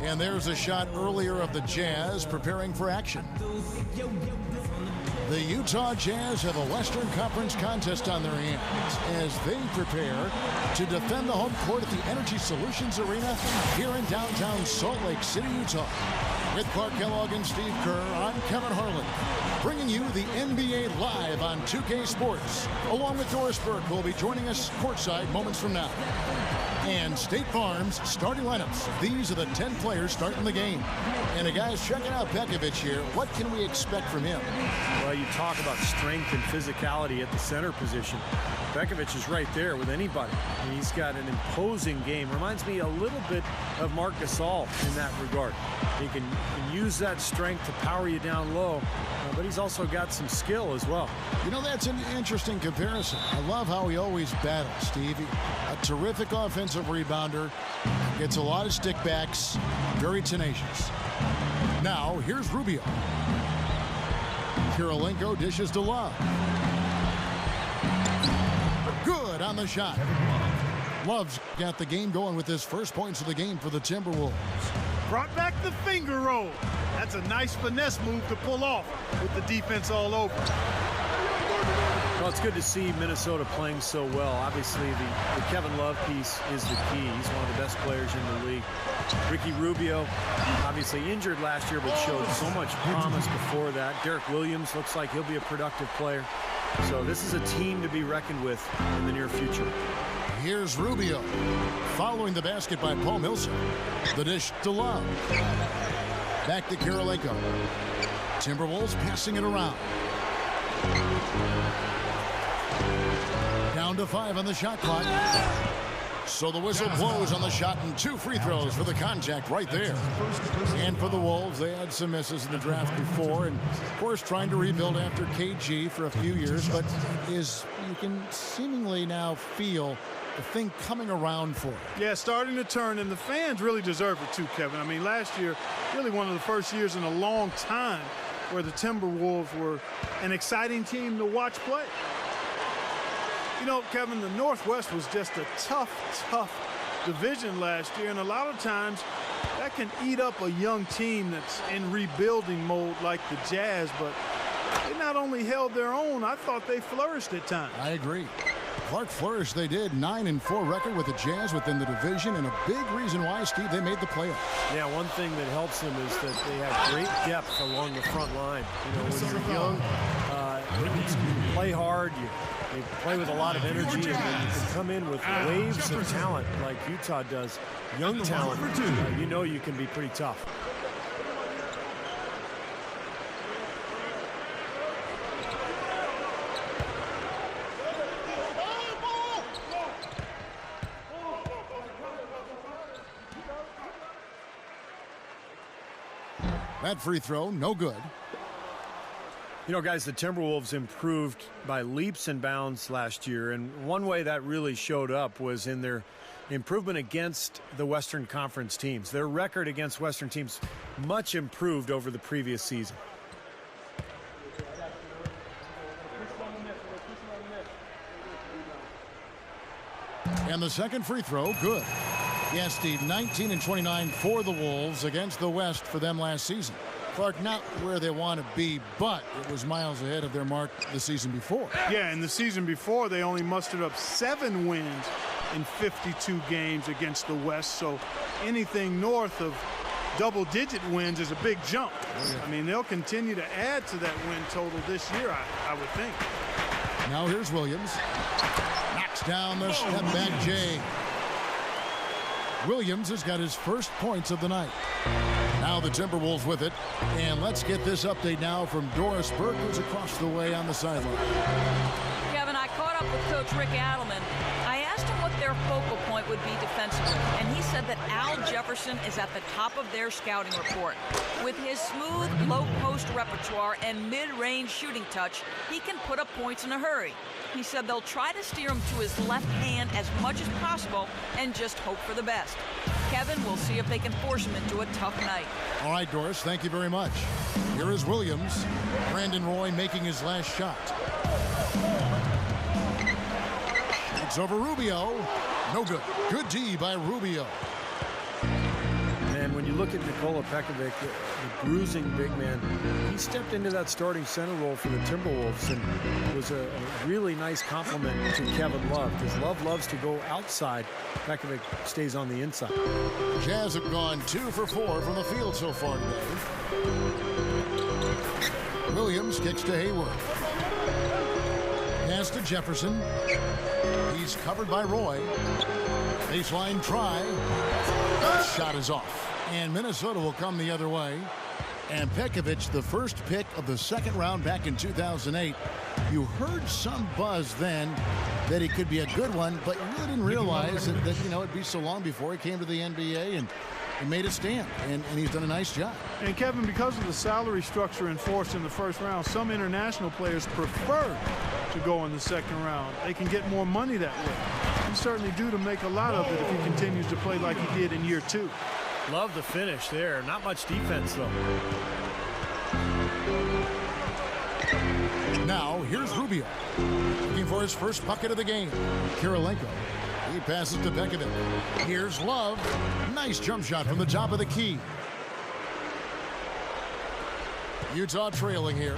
And there's a shot earlier of the Jazz preparing for action. The Utah Jazz have a Western Conference contest on their hands as they prepare to defend the home court at the Energy Solutions Arena here in downtown Salt Lake City, Utah. With Clark Kellogg and Steve Kerr, I'm Kevin Harlan, bringing you the NBA live on 2K Sports, along with Doris Burke, who will be joining us courtside moments from now. And State Farm's starting lineups. These are the 10 players starting the game. And guys, checking out Pekovic here. What can we expect from him? Well, you talk about strength and physicality at the center position. Pekovic is right there with anybody. And he's got an imposing game. Reminds me a little bit of Marc Gasol in that regard. He can use that strength to power you down low, but he's also got some skill as well. You know, that's an interesting comparison. I love how he always battles, Steve. A terrific offensive rebounder, gets a lot of stickbacks, very tenacious. Now, here's Rubio. Kirilenko dishes to Love. Good on the shot. Love's got the game going with his first points of the game for the Timberwolves. Brought back the finger roll. That's a nice finesse move to pull off with the defense all over. Well, it's good to see Minnesota playing so well. Obviously, the Kevin Love piece is the key. He's one of the best players in the league. Ricky Rubio, obviously injured last year, but showed so much promise before that. Derek Williams looks like he'll be a productive player. So this is a team to be reckoned with in the near future. Here's Rubio. Following the basket by Paul Millsap. The dish to Love. Back to Kirilenko. Timberwolves passing it around. Down to 5 on the shot clock. So the whistle blows on the shot and 2 free throws for the contact right there. And for the Wolves, they had some misses in the draft before, and of course trying to rebuild after KG for a few years, but you can seemingly now feel the thing coming around for it. Yeah, starting to turn, and the fans really deserve it too, Kevin. I mean, last year, really one of the first years in a long time where the Timberwolves were an exciting team to watch play. You know, Kevin, the Northwest was just a tough division last year, and a lot of times that can eat up a young team that's in rebuilding mode like the Jazz, but they not only held their own, I thought they flourished at times. I agree. Clark flourished, they did. 9-4 record with the Jazz within the division, and a big reason why, Steve, they made the playoffs. Yeah, one thing that helps them is that they have great depth along the front line. You know, when you're young, you play hard, you play with a lot of energy, and then you can come in with waves of talent like Utah does. Young talent, you know you can be pretty tough. That free throw, no good. You know, guys, the Timberwolves improved by leaps and bounds last year, and one way that really showed up was in their improvement against the Western Conference teams. Their record against Western teams much improved over the previous season. And the second free throw, good. Yes, Steve, 19 and 29 for the Wolves against the West for them last season. Clark, not where they want to be, but it was miles ahead of their mark the season before. Yeah, and the season before, they only mustered up 7 wins in 52 games against the West, so anything north of double-digit wins is a big jump. I mean, they'll continue to add to that win total this year, I would think. Now here's Williams. Knocks down the step-back Jay. Williams has got his first points of the night. Now the Timberwolves with it. And let's get this update now from Doris Burke, who's across the way on the sideline. Kevin, up with Coach Rick Adelman. I asked him what their focal point would be defensively, and he said that Al Jefferson is at the top of their scouting report. With his smooth, low-post repertoire and mid-range shooting touch, he can put up points in a hurry. He said they'll try to steer him to his left hand as much as possible and just hope for the best. Kevin will see if they can force him into a tough night. All right, Doris, thank you very much. Here is Williams. Brandon Roy making his last shot. It's over Rubio. No good. Good D by Rubio. And when you look at Nikola Pekovic, the bruising big man, he stepped into that starting center role for the Timberwolves and was a really nice compliment to Kevin Love, because Love loves to go outside. Pekovic stays on the inside. Jazz have gone 2 for 4 from the field so far today. Williams kicks to Hayward. Pass to Jefferson. He's covered by Roy. Baseline try. Shot is off. And Minnesota will come the other way. And Pekovic, the first pick of the second round back in 2008. You heard some buzz then that he could be a good one, but you really didn't realize that it'd be so long before he came to the NBA and he made it stand, and he's done a nice job. And Kevin, because of the salary structure enforced in the first round, some international players prefer to go in the second round. They can get more money that way. He's certainly due to make a lot of it if he continues to play like he did in year 2. Love the finish there. Not much defense, though. Now, here's Rubio. Looking for his first bucket of the game. Kirilenko. He passes to Pekovic. Here's Love. Nice jump shot from the top of the key. Utah trailing here.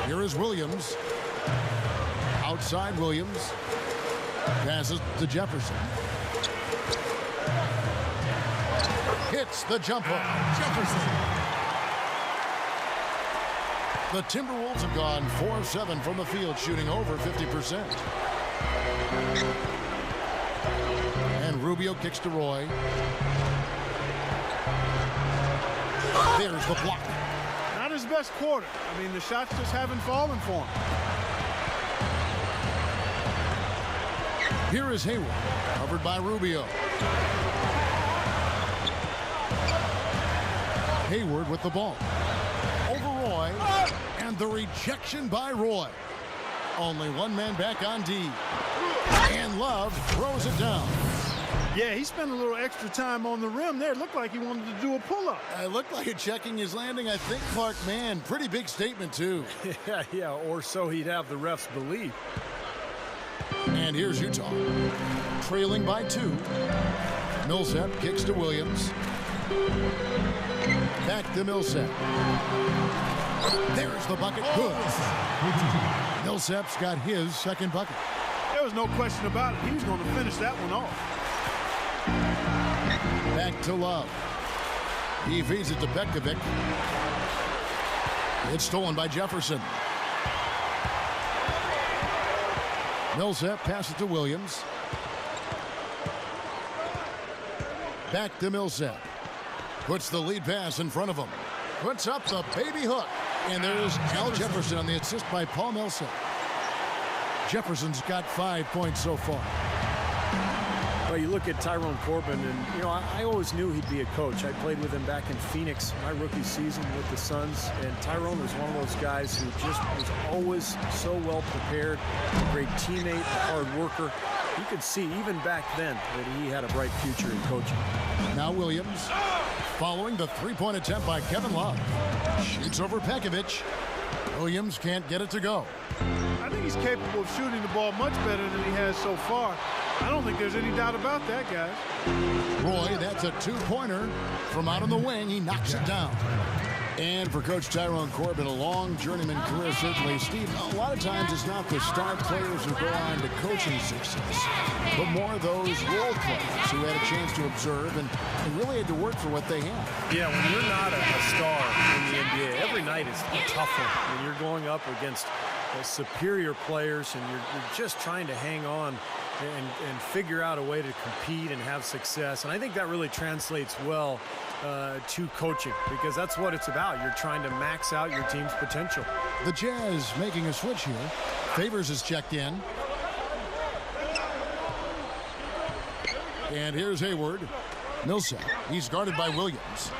Here is Williams. Outside Williams. Passes to Jefferson. Hits the jumper. Jefferson. The Timberwolves have gone 4-7 from the field, shooting over 50%. And Rubio kicks to Roy. There's the block. Not his best quarter. I mean, the shots just haven't fallen for him. Here is Hayward, covered by Rubio. Hayward with the ball. Over Roy, and the rejection by Roy. Only one man back on D. And Love throws it down. Yeah, he spent a little extra time on the rim there. It looked like he wanted to do a pull-up. It looked like checking his landing. I think Clark Mann, pretty big statement too. Yeah, or so he'd have the refs believe. And here's Utah, trailing by 2. Millsap kicks to Williams. Back to Millsap. There's the bucket. Good. Millsap's got his second bucket. There was no question about it. He was going to finish that one off. Back to Love. He feeds it to Pekovic. It's stolen by Jefferson. Millsap passes to Williams. Back to Millsap. Puts the lead pass in front of him. Puts up the baby hook. And there's Al Jefferson on the assist by Paul Millsap. Jefferson's got 5 points so far. Well, you look at Tyrone Corbin, and, I always knew he'd be a coach. I played with him back in Phoenix my rookie season with the Suns, and Tyrone was one of those guys who just was always so well prepared, a great teammate, a hard worker. You could see even back then that he had a bright future in coaching. Now Williams, following the three-point attempt by Kevin Love. Shoots over Pekovic. Williams can't get it to go. I think he's capable of shooting the ball much better than he has so far. I don't think there's any doubt about that, guys. Roy, that's a two-pointer from out on the wing. He knocks it down. And for Coach Tyrone Corbin, a long journeyman career, certainly. Steve, a lot of times it's not the star players who go on to coaching success, but more those role players who had a chance to observe and really had to work for what they had. Yeah, when you're not a star in the NBA, every night is a tough one. When you're going up against superior players and you're just trying to hang on and figure out a way to compete and have success. And I think that really translates well to coaching, because that's what it's about. You're trying to max out your team's potential. The Jazz making a switch here. Favors is checked in. And here's Hayward. Millsap. He's guarded by Williams.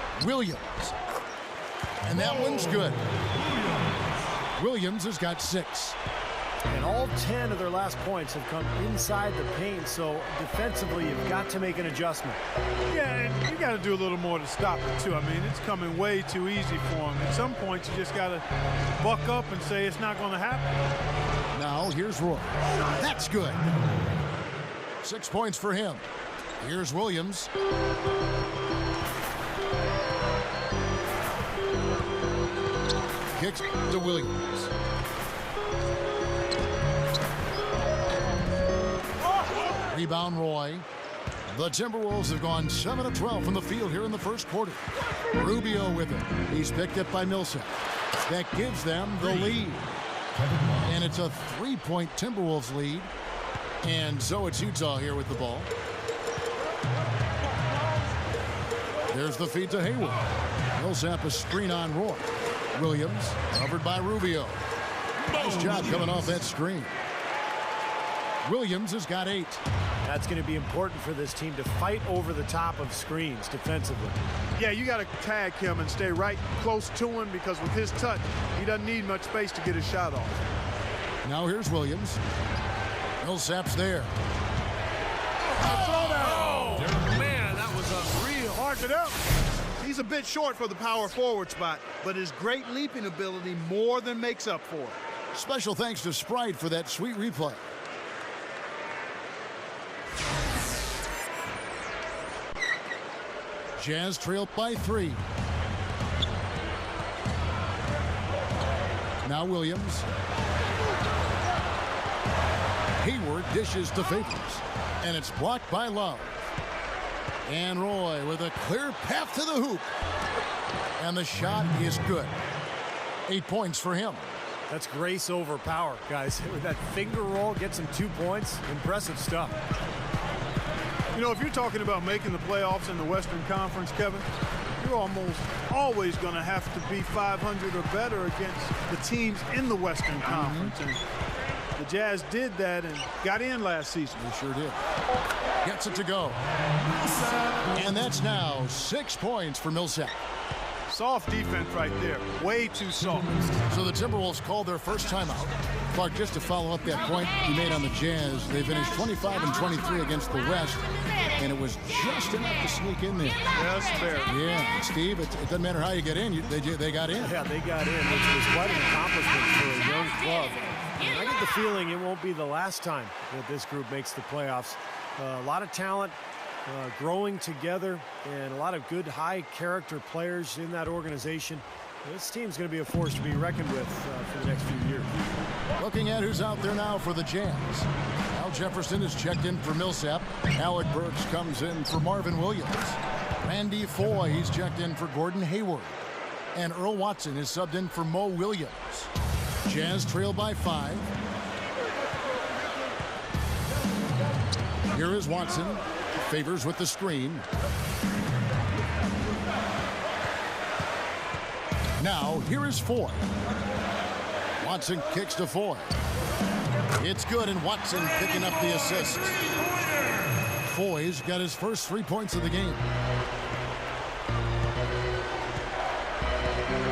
And that one's good. Williams has got 6. And all 10 of their last points have come inside the paint, so defensively you've got to make an adjustment. Yeah, and you got to do a little more to stop it, too. I mean, it's coming way too easy for him. At some point, you just got to buck up and say it's not going to happen. Now, here's Roy. That's good. 6 points for him. Here's Williams. Kicks to Williams. Rebound Roy. The Timberwolves have gone 7 of 12 from the field here in the first quarter. Rubio with it. He's picked up by Millsap. That gives them the lead. And it's a 3-point Timberwolves lead. And so it's Utah here with the ball. There's the feed to Hayward. Millsap a screen on Roy. Williams covered by Rubio. Nice job coming off that screen. Williams has got 8. That's going to be important for this team to fight over the top of screens defensively. Yeah, you got to tag him and stay right close to him, because with his touch, he doesn't need much space to get his shot off. Now here's Williams. Millsap's there. Oh, man, that was a real hard it up. He's a bit short for the power forward spot, but his great leaping ability more than makes up for it. Special thanks to Sprite for that sweet replay. Jazz trailed by 3. Now Williams. Hayward dishes to Favors. And it's blocked by Love. And Roy with a clear path to the hoop. And the shot is good. 8 points for him. That's grace over power, guys. With that finger roll, gets him 2 points. Impressive stuff. You know, if you're talking about making the playoffs in the Western Conference, Kevin, you're almost always going to have to be 500 or better against the teams in the Western Conference. And the Jazz did that and got in last season. They sure did. Gets it to go. And that's now 6 points for Millsap. Soft defense right there. Way too soft. So the Timberwolves called their first timeout. Clark, just to follow up that point you made on the Jazz, they finished 25 and 23 against the West, and it was just enough to sneak in there. Yes, fair. Yeah, Steve, it doesn't matter how you get in, they got in. Yeah, they got in, which was quite an accomplishment for a young club. And I get the feeling it won't be the last time that this group makes the playoffs. A lot of talent, growing together, and a lot of good high-character players in that organization. This team's going to be a force to be reckoned with for the next few years. Looking at who's out there now for the Jazz. Al Jefferson is checked in for Millsap. Alec Burks comes in for Marvin Williams. Randy Foye, he's checked in for Gordon Hayward. And Earl Watson is subbed in for Mo Williams. Jazz trail by 5. Here is Watson. Favors with the screen. Now, here is Foye. Watson kicks to Foye. It's good, and Watson picking up the assist. Foye's got his first 3 points of the game.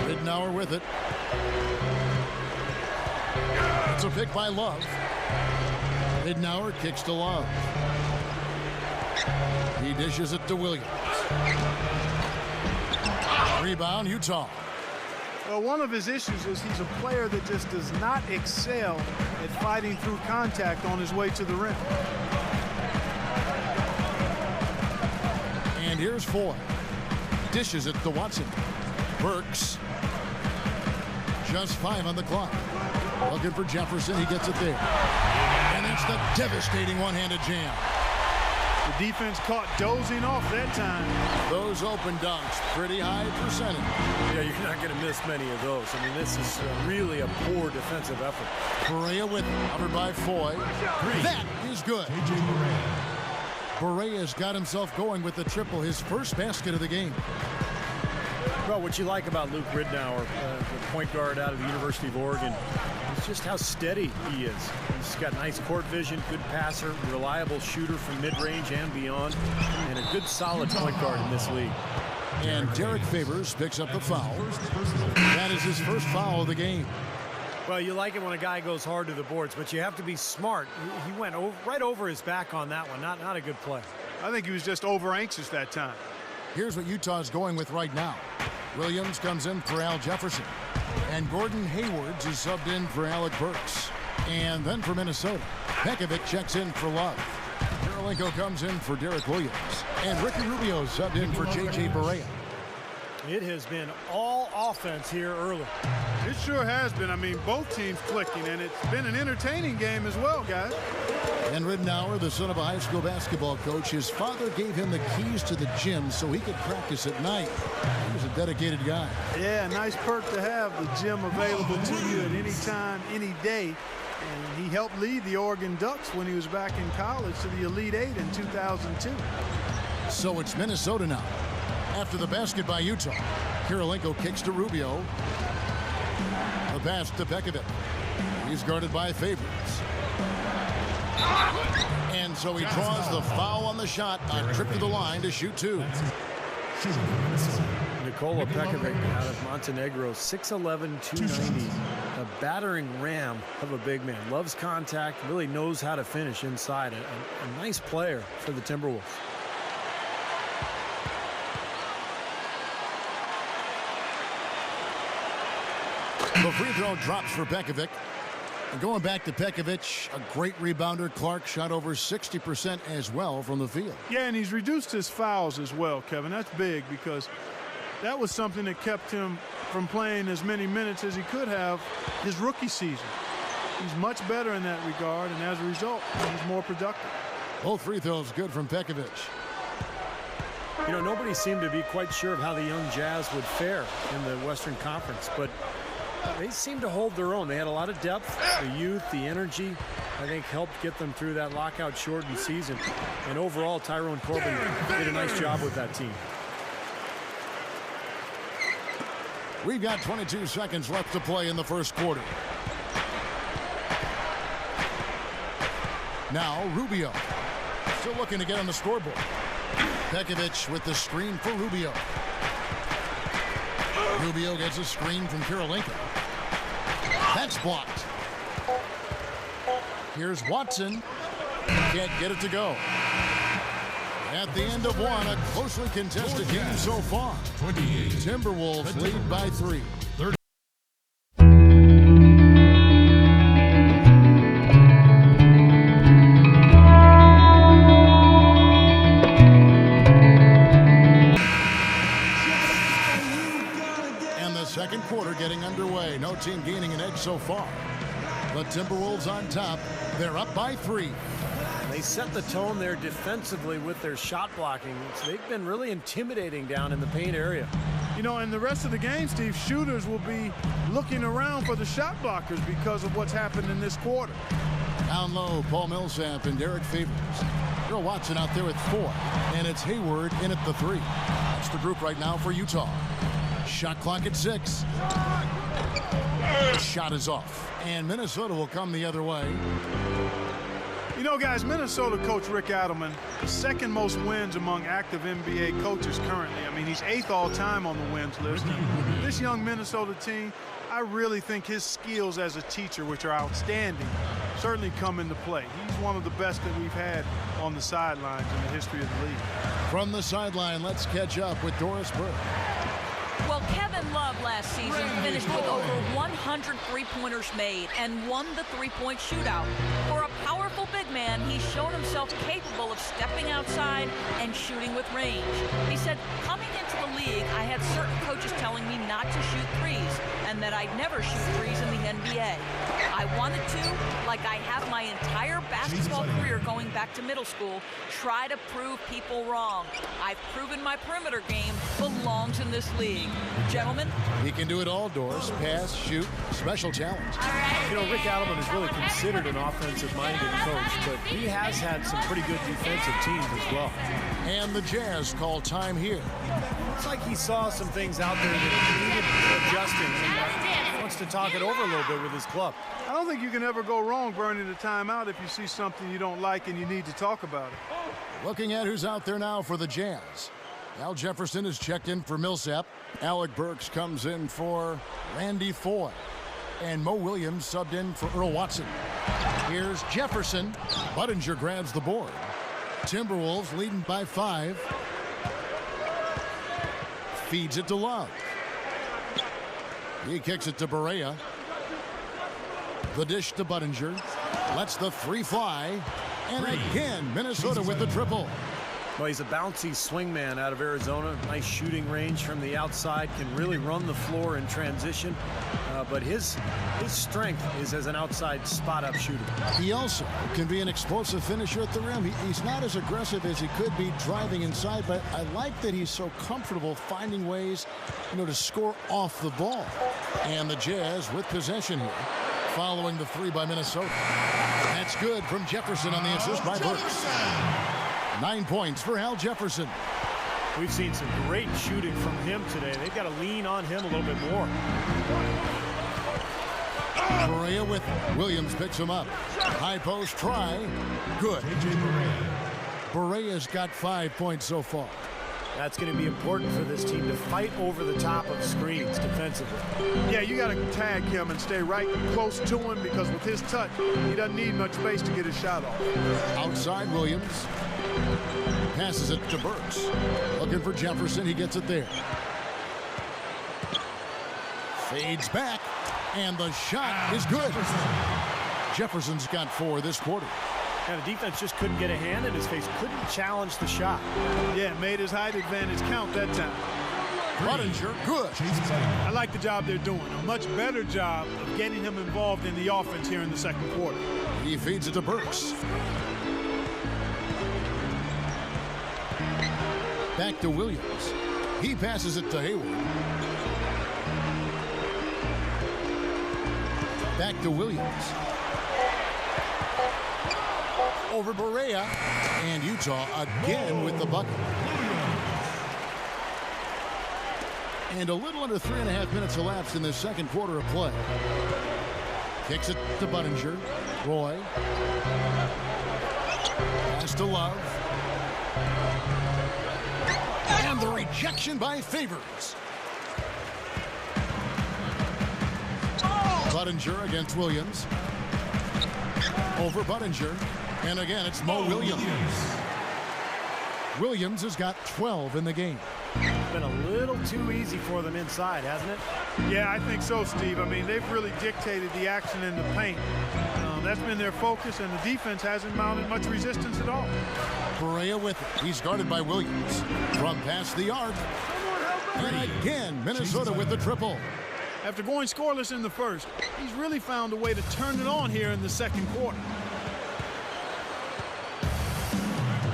Ridnour with it. It's a pick by Love. Ridnour kicks to Love. He dishes it to Williams. Rebound, Utah. Well, one of his issues is he's a player that just does not excel at fighting through contact on his way to the rim. And here's Foye. Dishes it to Watson. Burks. Just 5 on the clock. Looking for Jefferson. He gets it there. And it's the devastating one-handed jam. The defense caught dozing off that time. Those open dunks, pretty high percentage. Yeah, you're not going to miss many of those. I mean, this is really a poor defensive effort. Perea with it, covered by Foy. That is good. Berea's got himself going with the triple, his first basket of the game. Well, what you like about Luke Ridnour, the point guard out of the University of Oregon, is just how steady he is. He's got nice court vision, good passer, reliable shooter from mid-range and beyond, and a good solid point guard in this league. And Derek Favors picks up the foul. That is his first foul of the game. Well, you like it when a guy goes hard to the boards, but you have to be smart. He went right over his back on that one. Not a good play. I think he was just over anxious that time. Here's what Utah's going with right now. Williams comes in for Al Jefferson. And Gordon Haywards is subbed in for Alec Burks. And then for Minnesota, Pekovic checks in for Love. Karolinko comes in for Derek Williams. And Ricky Rubio subbed in for J.J. Barea. It has been all offense here early. It sure has been. I mean, both teams clicking, and it's been an entertaining game as well, guys. And Ridnour, the son of a high school basketball coach, his father gave him the keys to the gym so he could practice at night. He was a dedicated guy. Yeah, nice perk to have the gym available to you at any time, any day. And he helped lead the Oregon Ducks when he was back in college to the Elite Eight in 2002. So it's Minnesota now. After the basket by Utah, Karolinko kicks to Rubio. The pass to Pekovic. He's guarded by Favors. And so he draws the foul on the shot, a trip to the line to shoot two. Nikola Pekovic out of Montenegro, 6'11", 290. A battering ram of a big man. Loves contact, really knows how to finish inside. A nice player for the Timberwolves. The free throw drops for Pekovic. And going back to Pekovic, a great rebounder. Clark shot over 60% as well from the field. Yeah, and he's reduced his fouls as well, Kevin. That's big because that was something that kept him from playing as many minutes as he could have his rookie season. He's much better in that regard, and as a result, he's more productive. Both free throws good from Pekovic. You know, nobody seemed to be quite sure of how the young Jazz would fare in the Western Conference, but they seem to hold their own. They had a lot of depth. The youth, the energy, I think, helped get them through that lockout-shortened season. And overall, Tyrone Corbin did a nice job with that team. We've got 22 seconds left to play in the first quarter. Now Rubio still looking to get on the scoreboard. Pekovic with the screen for Rubio. Rubio gets a screen from Karolinko. That's blocked. Here's Watson. Can't get it to go. At the end of one, a closely contested game so far. Timberwolves lead by 3. And the second quarter getting underway. No team gaining an edge so far. The Timberwolves on top. They're up by 3. They set the tone there defensively with their shot blocking. They've been really intimidating down in the paint area. You know, in the rest of the game, Steve, shooters will be looking around for the shot blockers because of what's happened in this quarter. Down low, Paul Millsap and Derek Favors. Earl Watson out there at 4. And it's Hayward in at the 3. That's the group right now for Utah. Shot clock at 6. The shot is off. And Minnesota will come the other way. You know, guys, Minnesota coach Rick Adelman, the second most wins among active NBA coaches currently. I mean, he's 8th all-time on the wins list. And this young Minnesota team, I really think his skills as a teacher, which are outstanding, certainly come into play. He's one of the best that we've had on the sidelines in the history of the league. From the sideline, let's catch up with Doris Burke. Well, Kevin Love last season finished with over 100 three-pointers made and won the three-point shootout. For a powerful big man, he's shown himself capable of stepping outside and shooting with range. He said, coming into the league, I had certain coaches telling me not to shoot threes and that I'd never shoot threes in the NBA. I wanted to, like I have my entire basketball career going back to middle school, try to prove people wrong. I've proven my perimeter game belongs in this league. Gentlemen? He can do it all, Doris. Pass, shoot, special challenge. You know, Rick Adelman is really considered an offensive-minded coach, but he has had some pretty good defensive teams as well. And the Jazz call time here. It's like he saw some things out there that needed adjusting and wants to talk it over a little bit with his club. I don't think you can ever go wrong burning a timeout if you see something you don't like and you need to talk about it. Looking at who's out there now for the Jazz. Al Jefferson is checked in for Millsap. Alec Burks comes in for Randy Foye. And Mo Williams subbed in for Earl Watson. Here's Jefferson. Budinger grabs the board. Timberwolves leading by 5. Feeds it to Love. He kicks it to Barea. The dish to Budinger. Lets the 3 fly. And again, Minnesota with the triple. Well, he's a bouncy swingman out of Arizona. Nice shooting range from the outside. Can really run the floor in transition. But his strength is as an outside spot-up shooter. He also can be an explosive finisher at the rim. He's not as aggressive as he could be driving inside, but I like that he's so comfortable finding ways, to score off the ball. And the Jazz with possession here, following the 3 by Minnesota. That's good from Jefferson on the assist by Burks. 9 points for Al Jefferson. We've seen some great shooting from him today. They've got to lean on him a little bit more. Barea with it. Williams picks him up. High post try. Good. Barea's got 5 points so far. That's going to be important for this team to fight over the top of screens defensively. Yeah, you got to tag him and stay right close to him because with his touch, he doesn't need much space to get his shot off. Outside Williams. Passes it to Burks. Looking for Jefferson. He gets it there. Fades back. And the shot is good. Jefferson's got 4 this quarter. And the defense just couldn't get a hand in his face. Couldn't challenge the shot. Yeah, made his height advantage count that time. Budinger, good. I like the job they're doing. A much better job of getting him involved in the offense here in the second quarter. He feeds it to Burks. Back to Williams. He passes it to Hayward. Back to Williams. Over Barea. And Utah again with the bucket. And a little under 3.5 minutes elapsed in the second quarter of play. Kicks it to Budinger. Roy. Pass to Love. And the rejection by Favors. Budinger against Williams. Over Budinger. And again, it's Mo Williams. Williams has got 12 in the game. It's been a little too easy for them inside, hasn't it? Yeah, I think so, Steve. I mean, they've really dictated the action in the paint. That's been their focus, and the defense hasn't mounted much resistance at all. Barea with it. He's guarded by Williams. From past the arc. And again, Minnesota with the triple. After going scoreless in the first, he's really found a way to turn it on here in the second quarter.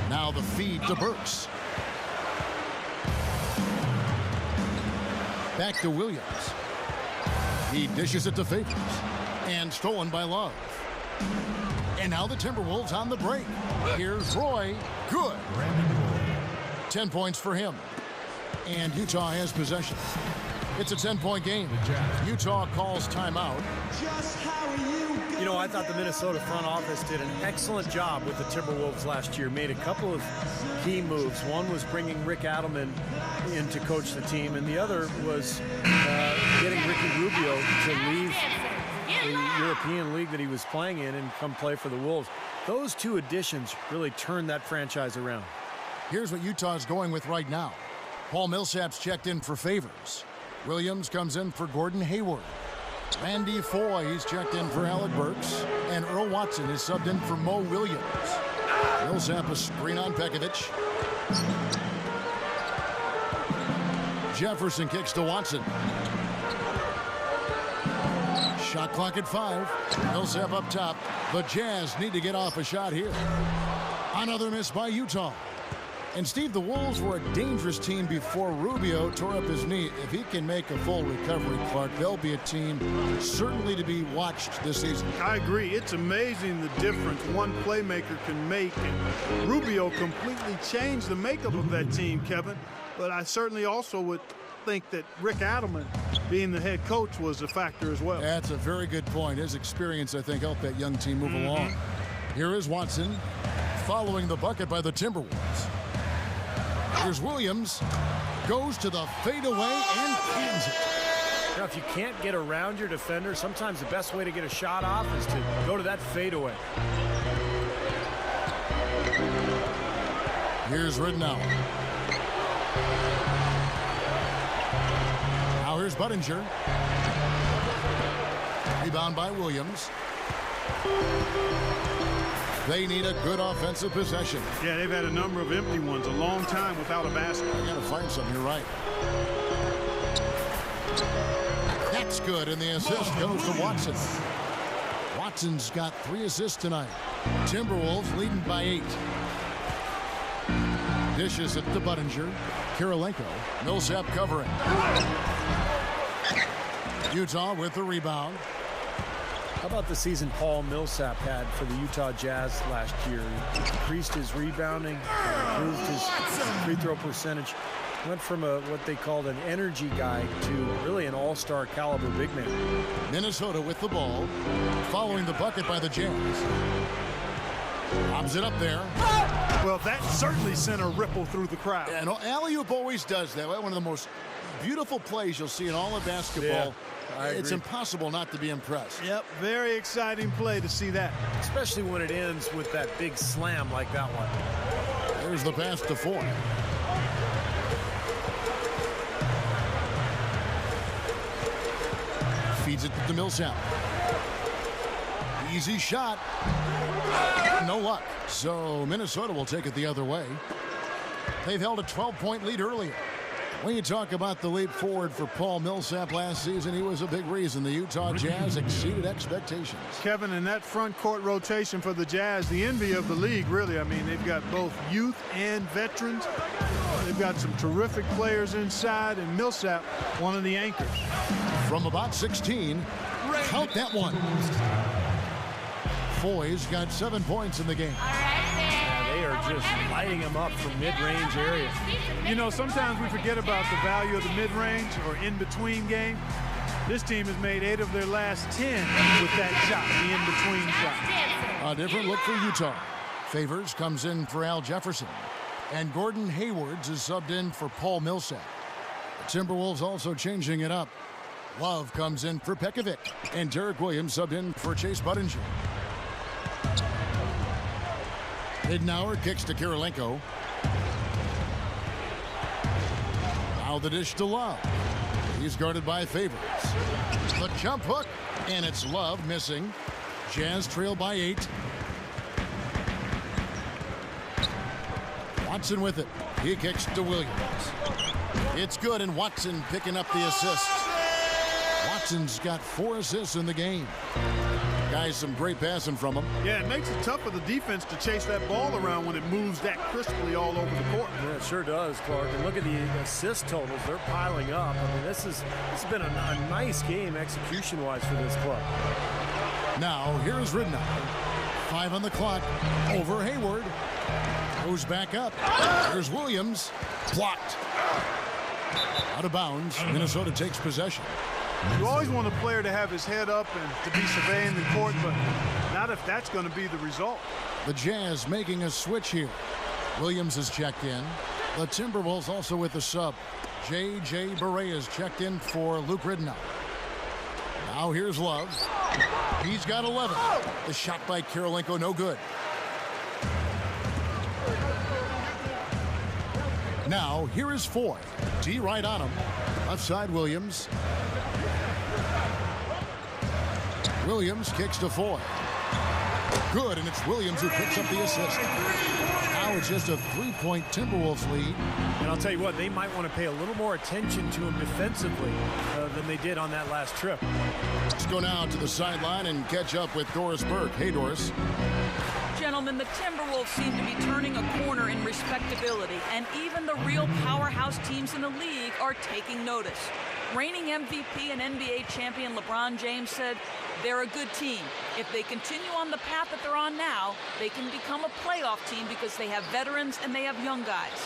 Now the feed to Burks. Back to Williams. He dishes it to Favors. And stolen by Love. And now the Timberwolves on the break. Here's Roy. Good. 10 points for him. And Utah has possession. It's a 10-point game. Utah calls timeout. You know, I thought the Minnesota front office did an excellent job with the Timberwolves last year. Made a couple of key moves. One was bringing Rick Adelman in to coach the team, and the other was getting Ricky Rubio to leave the European League that he was playing in and come play for the Wolves. Those two additions really turned that franchise around. Here's what Utah's going with right now. Paul Millsap's checked in for Favors. Williams comes in for Gordon Hayward. Randy Foye, he's checked in for Alec Burks. And Earl Watson is subbed in for Mo Williams. Millsap a screen on Pekovic. Jefferson kicks to Watson. Shot clock at 5. Millsap up top. The Jazz need to get off a shot here. Another miss by Utah. And Steve, the Wolves were a dangerous team before Rubio tore up his knee. If he can make a full recovery, Clark, they'll be a team certainly to be watched this season. I agree. It's amazing the difference one playmaker can make. And Rubio completely changed the makeup of that team, Kevin. But I certainly also would think that Rick Adelman, being the head coach, was a factor as well. That's a very good point. His experience, I think, helped that young team move along. Here is Watson following the bucket by the Timberwolves. Here's Williams, goes to the fadeaway and pins it. Now, if you can't get around your defender, sometimes the best way to get a shot off is to go to that fadeaway. Here's Ridnour. Now here's Budinger. Rebound by Williams. They need a good offensive possession. Yeah, they've had a number of empty ones, a long time without a basket. They got to find something, you're right. That's good, and the assist goes to Watson. Watson's got 3 assists tonight. Timberwolves leading by 8. Dishes it to Budinger. Kirilenko. Millsap covering. Utah with the rebound. How about the season Paul Millsap had for the Utah Jazz last year? He increased his rebounding, improved his free throw percentage, went from what they called an energy guy to really an all-star caliber big man. Minnesota with the ball, following the bucket by the Jazz. Lobs it up there. Well, that certainly sent a ripple through the crowd. And alley-oop always does that. One of the most beautiful plays you'll see in all of basketball. Yeah. It's impossible not to be impressed. Yep, very exciting play to see that. Especially when it ends with that big slam like that one. There's the pass to Ford. Feeds it to Millsap. Easy shot. No luck. So Minnesota will take it the other way. They've held a 12-point lead earlier. When you talk about the leap forward for Paul Millsap last season, he was a big reason the Utah Jazz exceeded expectations. Kevin, in that front court rotation for the Jazz, the envy of the league, really. I mean, they've got both youth and veterans. They've got some terrific players inside, and Millsap, one of the anchors. From about 16, count that one. Foy's got 7 points in the game. They are just lighting him up from mid-range area. You know, sometimes we forget about the value of the mid-range or in-between game. This team has made 8 of their last 10 with that shot, the in-between shot. A different look for Utah. Favors comes in for Al Jefferson. And Gordon Haywards is subbed in for Paul Millsap. The Timberwolves also changing it up. Love comes in for Pekovic. And Derek Williams subbed in for Chase Budinger. Ridnour kicks to Kirilenko. Now the dish to Love. He's guarded by Favors. The jump hook, and it's Love missing. Jazz trail by 8. Watson with it. He kicks to Williams. It's good, and Watson picking up the assist. Watson's got 4 assists in the game. Guys, some great passing from him. Yeah, it makes it tough for the defense to chase that ball around when it moves that crisply all over the court. Yeah, it sure does, Clark. And look at the assist totals. They're piling up. I mean, this has been a nice game execution-wise for this club. Now, here's Ridnour. 5 on the clock. Over Hayward. Goes back up. Here's Williams. Blocked. Out of bounds. Minnesota takes possession. You always want a player to have his head up and to be surveying the court, but not if that's going to be the result. The Jazz making a switch here. Williams is checked in. The Timberwolves also with the sub. J.J. Barea is checked in for Luke Ridnour. Now here's Love. He's got 11. The shot by Kirilenko, no good. Now here is Foy. D right on him. Left side Williams. Williams kicks to Foy. Good, and it's Williams who picks up the assist. Now it's just a 3-point Timberwolves lead. And I'll tell you what, they might want to pay a little more attention to him defensively than they did on that last trip. Let's go now to the sideline and catch up with Doris Burke. Hey, Doris. Gentlemen, the Timberwolves seem to be turning a corner in respectability, and even the real powerhouse teams in the league are taking notice. Reigning MVP and NBA champion LeBron James said they're a good team. If they continue on the path that they're on now, they can become a playoff team because they have veterans and they have young guys.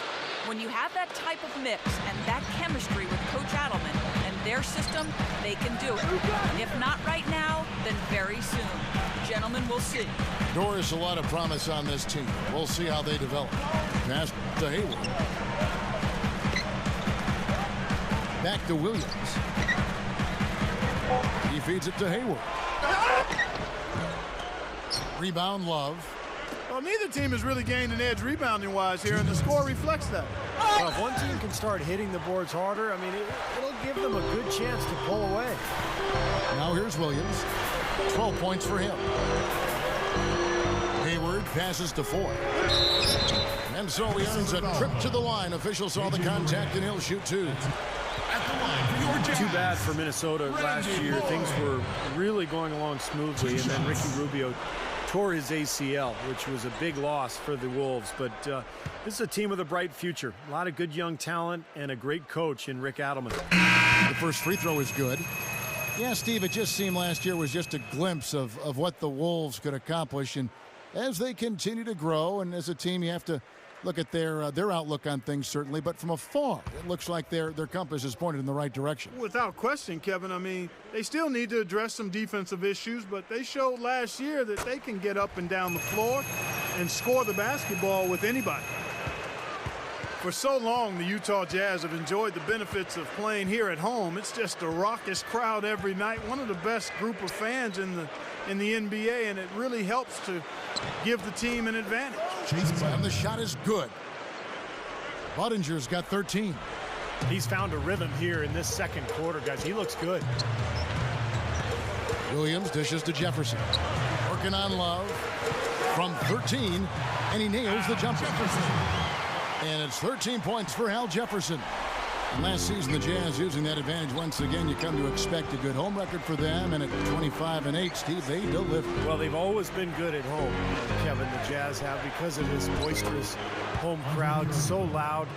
When you have that type of mix and that chemistry with Coach Adelman and their system, they can do it. If not right now, then very soon. Gentlemen, we'll see. Doris, a lot of promise on this team. We'll see how they develop. Pass to Hayward. Back to Williams. He feeds it to Hayward. Rebound, Love. Well, neither team has really gained an edge rebounding-wise here, and the score reflects that. Well, if one team can start hitting the boards harder, I mean, it'll give them a good chance to pull away. Now here's Williams. 12 points for him. Hayward passes to Ford. And so he earns a trip to the line. Officials saw the contact, and he'll shoot two. Too bad for Minnesota last year. Things were really going along smoothly, and then Ricky Rubio tore his ACL, which was a big loss for the Wolves. But this is a team with a bright future. A lot of good young talent and a great coach in Rick Adelman. The first free throw is good. Yeah, Steve, it just seemed last year was just a glimpse of what the Wolves could accomplish. And as they continue to grow, and as a team, you have to look at their outlook on things, certainly. But from afar, it looks like their compass is pointed in the right direction. Without question, Kevin. I mean, they still need to address some defensive issues, but they showed last year that they can get up and down the floor and score the basketball with anybody. For so long, the Utah Jazz have enjoyed the benefits of playing here at home. It's just a raucous crowd every night, one of the best group of fans in the NBA, and it really helps to give the team an advantage. And the shot is good. Buddinger's got 13. He's found a rhythm here in this second quarter, guys. He looks good. Williams dishes to Jefferson. Working on Love from 13, and he nails the jumper. And it's 13 points for Al Jefferson. And last season, the Jazz using that advantage once again. You come to expect a good home record for them, and at 25-8, Steve, they deliver. Well, they've always been good at home, Kevin, the Jazz have, because of this boisterous home crowd, so loud,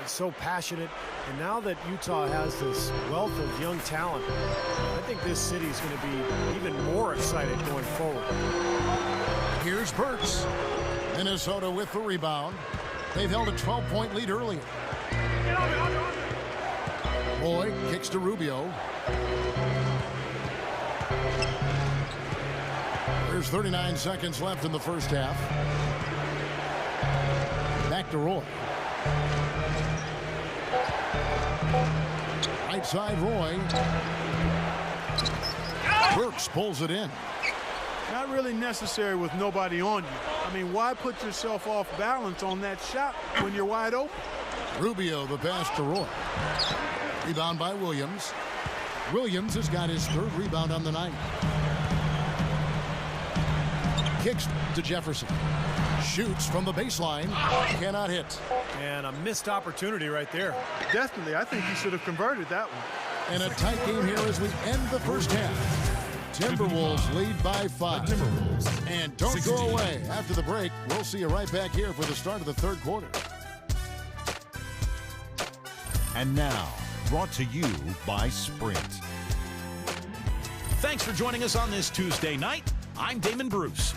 so passionate. And now that Utah has this wealth of young talent, I think this city is going to be even more excited going forward. Here's Burks. Minnesota with the rebound. They've held a 12-point lead earlier. Roy kicks to Rubio. There's 39 seconds left in the first half. Back to Roy. Right side Roy. Burks pulls it in. Not really necessary with nobody on you. I mean, why put yourself off balance on that shot when you're wide open? Rubio the pass to Roy. Rebound by Williams. Williams has got his third rebound on the night. Kicks to Jefferson. Shoots from the baseline. Cannot hit. And a missed opportunity right there. Definitely. I think he should have converted that one. And a tight game here as we end the first half. Timberwolves lead by 5. And don't go away. After the break, we'll see you right back here for the start of the third quarter. And now, brought to you by Sprint. Thanks for joining us on this Tuesday night. I'm Damon Bruce.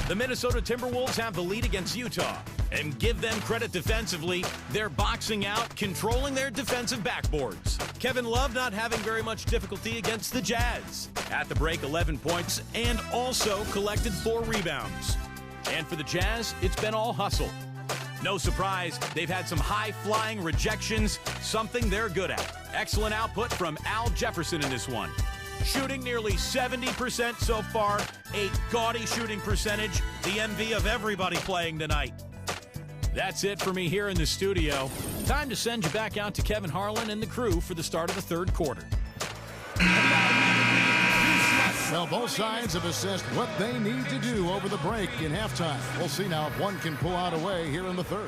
The Minnesota Timberwolves have the lead against Utah. And give them credit defensively, they're boxing out, controlling their defensive backboards. Kevin Love not having very much difficulty against the Jazz. At the break, 11 points, and also collected 4 rebounds. And for the Jazz, it's been all hustle. No surprise, they've had some high-flying rejections, something they're good at. Excellent output from Al Jefferson in this one. Shooting nearly 70% so far, a gaudy shooting percentage, the envy of everybody playing tonight. That's it for me here in the studio. Time to send you back out to Kevin Harlan and the crew for the start of the third quarter. Well, Well, both sides have assessed what they need to do over the break in halftime. We'll see now if one can pull out a way here in the third.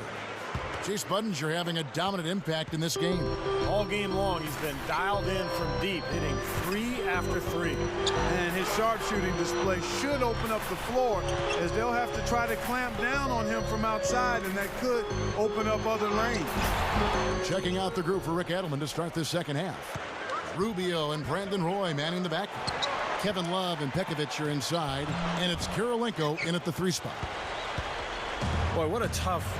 Chase Budinger having a dominant impact in this game. All game long, he's been dialed in from deep, hitting 3 after 3. And his sharpshooting display should open up the floor, as they'll have to try to clamp down on him from outside, and that could open up other lanes. Checking out the group for Rick Adelman to start this second half. Rubio and Brandon Roy manning the back. Kevin Love and Pekovic are inside, and it's Kirilenko in at the 3 spot. Boy, what a tough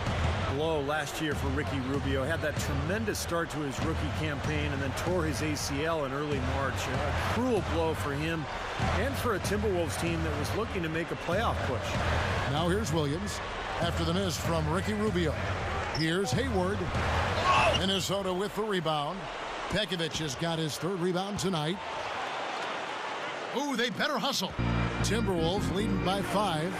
blow last year for Ricky Rubio. Had that tremendous start to his rookie campaign and then tore his ACL in early March. A cruel blow for him and for a Timberwolves team that was looking to make a playoff push. Now here's Williams after the miss from Ricky Rubio. Here's Hayward. Minnesota with the rebound. Pekovic has got his 3rd rebound tonight. Ooh, they better hustle. Timberwolves leading by 5.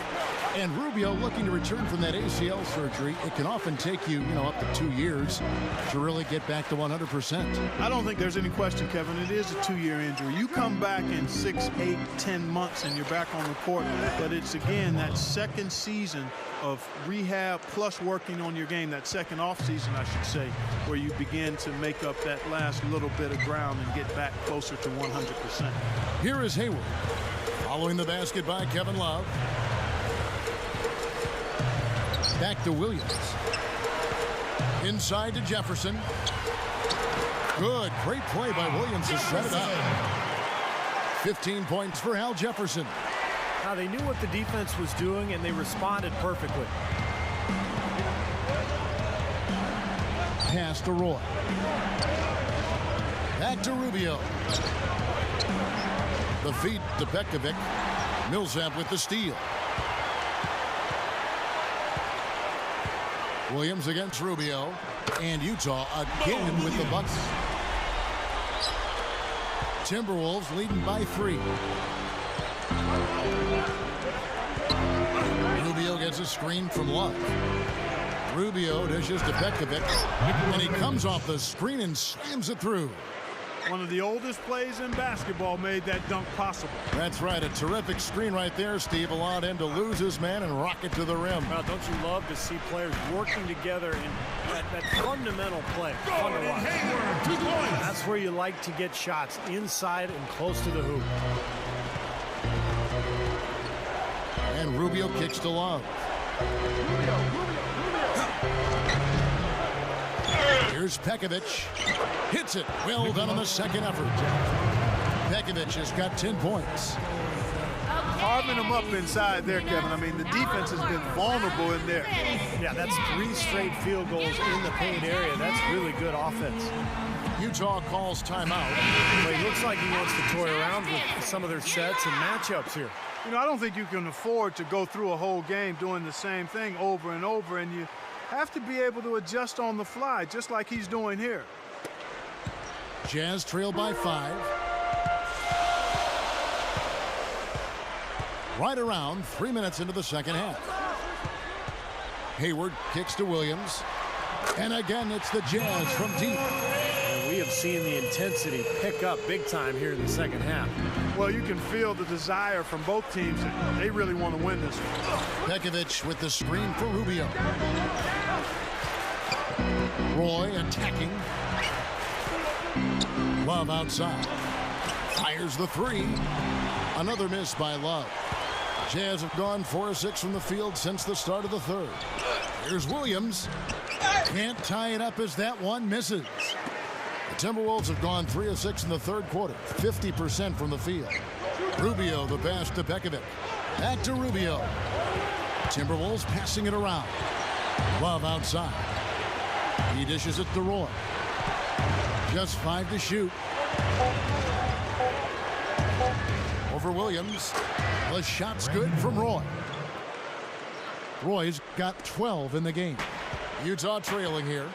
And Rubio looking to return from that ACL surgery. It can often take you, up to 2 years to really get back to 100%. I don't think there's any question, Kevin. It is a 2-year injury. You come back in 6, 8, 10 months and you're back on the court. But it's, again, that second season of rehab plus working on your game, that second off season, I should say, where you begin to make up that last little bit of ground and get back closer to 100%. Here is Hayward. Following the basket by Kevin Love. Back to Williams. Inside to Jefferson. Good. Great play by Williams to set it up. 15 points for Al Jefferson. Now, they knew what the defense was doing, and they responded perfectly. Pass to Roy. Back to Rubio. The feed to Pekovic. Millsap with the steal. Williams against Rubio. And Utah again with the buckets. Timberwolves leading by 3. Rubio gets a screen from Love. Rubio dishes to Pekovic. And he comes off the screen and slams it through. One of the oldest plays in basketball made that dunk possible. That's right. A terrific screen right there, Steve. Allowed him to lose his man and rock it to the rim. Well, don't you love to see players working together in that fundamental play? Fun to watch. That's where you like to get shots, inside and close to the hoop. And Rubio kicks to Love. Here's Pekovic. Hits it. Well done on the second effort. Pekovic has got 10 points. Carving them up inside there, Kevin. I mean, the defense has been vulnerable in there. Yeah, that's 3 straight field goals in the paint area. That's really good offense. Utah calls timeout. But he looks like he wants to toy around with some of their sets and matchups here. I don't think you can afford to go through a whole game doing the same thing over and over, and you have to be able to adjust on the fly, just like he's doing here. Jazz trail by 5. Right around 3 minutes into the second half. Hayward kicks to Williams. And again, it's the Jazz from deep. And we have seen the intensity pick up big time here in the second half. Well, you can feel the desire from both teams. They really want to win this one. Pekovic with the screen for Rubio. Roy attacking. Love outside. Fires the 3. Another miss by Love. Jazz have gone 4 of 6 from the field since the start of the third. Here's Williams. Can't tie it up as that one misses. The Timberwolves have gone 3 of 6 in the third quarter. 50% from the field. Rubio the pass to Pekovic. Back to Rubio. Timberwolves passing it around. Love outside. He dishes it to Roy. Just 5 to shoot. Over Williams. The shot's good from Roy. Roy's got 12 in the game. Utah trailing here.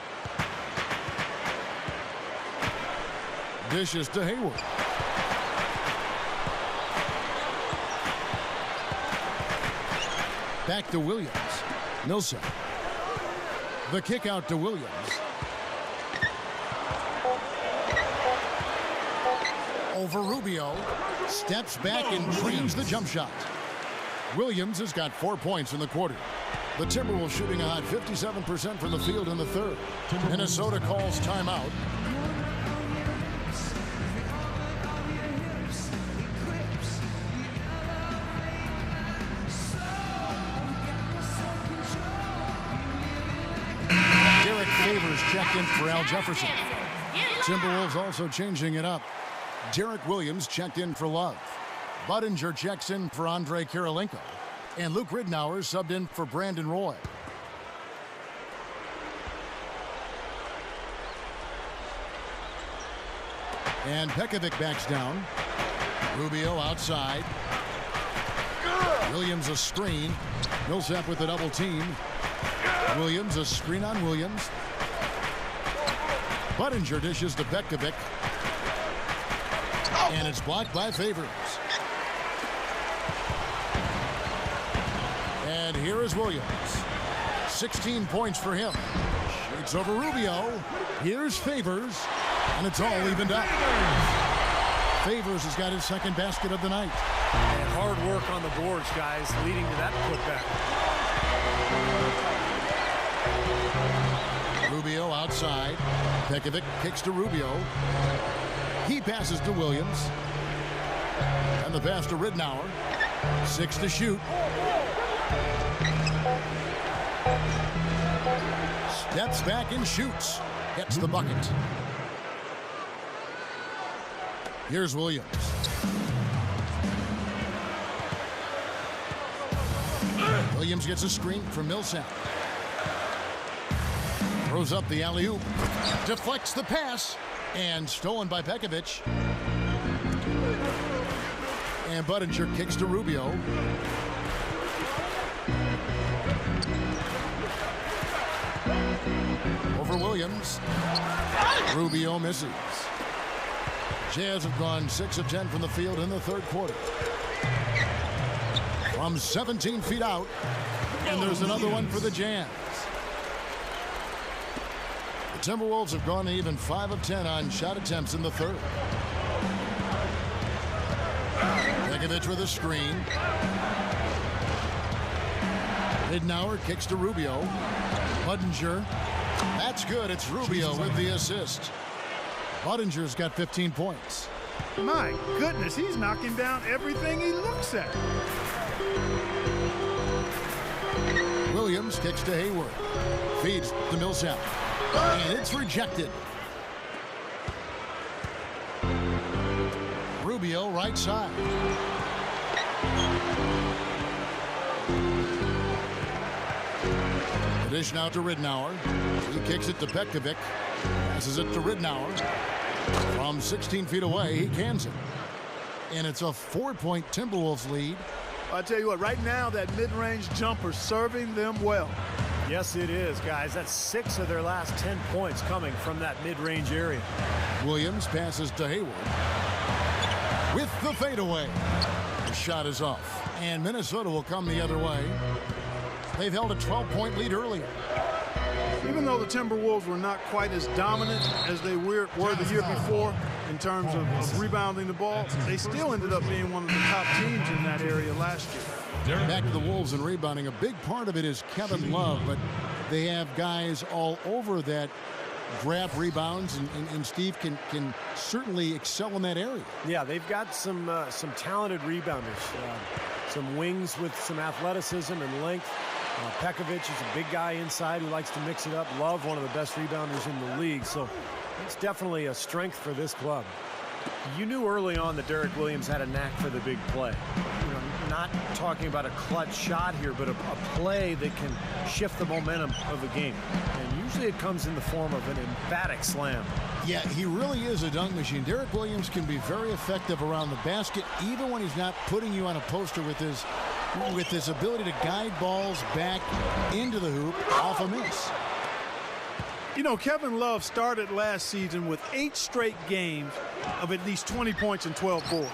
Dishes to Hayward. Back to Williams. Millsap. The kick out to Williams. over Rubio. Steps back and drains the jump shot. Williams has got 4 points in the quarter. The Timberwolves shooting a hot 57% from the field in the third. Minnesota calls timeout. Derek Favors checked in for Al Jefferson. Timberwolves also changing it up. Derek Williams checked in for Love. Budinger checks in for Andre Kirilenko. And Luke Ridnour subbed in for Brandon Roy. And Pekovic backs down. Rubio outside. Williams a screen. Millsap with a double team. Williams a screen on Williams. Budinger dishes to Pekovic. And it's blocked by Favors. And here is Williams. 16 points for him. Shoots over Rubio. Here's Favors. And it's all evened up. Favors has got his second basket of the night. And hard work on the boards, guys, leading to that putback. Rubio outside. Pekovic kicks to Rubio. He passes to Williams. And the pass to Ridnour. 6 to shoot. Steps back and shoots. Gets the bucket. Here's Williams. Williams gets a screen from Millsap. Throws up the alley-oop. Deflects the pass. And stolen by Pekovic. And Budinger kicks to Rubio. Over Williams. Rubio misses. Jazz have gone 6 of 10 from the field in the third quarter. From 17 feet out. And there's another one for the Jazz. The Timberwolves have gone even 5 of 10 on shot attempts in the third. Pekovic with a screen. Ridnour kicks to Rubio. Budinger. That's good. It's Rubio with the assist. Budinger's got 15 points. My goodness, he's knocking down everything he looks at. Williams kicks to Hayward. Feeds to Millsap. And it's rejected. Rubio right side. The dish now to Ridnour. He kicks it to Pekovic. Passes it to Ridnour. From 16 feet away, he cans it. And it's a 4-point Timberwolves lead. I tell you what, right now that mid-range jumper serving them well. Yes, it is, guys. That's 6 of their last 10 points coming from that mid-range area. Williams passes to Hayward. With the fadeaway. The shot is off. And Minnesota will come the other way. They've held a 12-point lead earlier. Even though the Timberwolves were not quite as dominant as they were the year before in terms of rebounding the ball, they still ended up being one of the top teams in that area last year. Back to the Wolves and rebounding. A big part of it is Kevin Love, but they have guys all over that grab rebounds, and Steve can certainly excel in that area. Yeah, they've got some talented rebounders, some wings with some athleticism and length. Pekovic is a big guy inside who likes to mix it up. Love, one of the best rebounders in the league, so it's definitely a strength for this club. You knew early on that Derek Williams had a knack for the big play. You know, not talking about a clutch shot here, but a play that can shift the momentum of the game. And usually it comes in the form of an emphatic slam. Yeah, he really is a dunk machine. Derek Williams can be very effective around the basket, even when he's not putting you on a poster with his ability to guide balls back into the hoop off a miss. You know, Kevin Love started last season with 8 straight games of at least 20 points and 12 boards.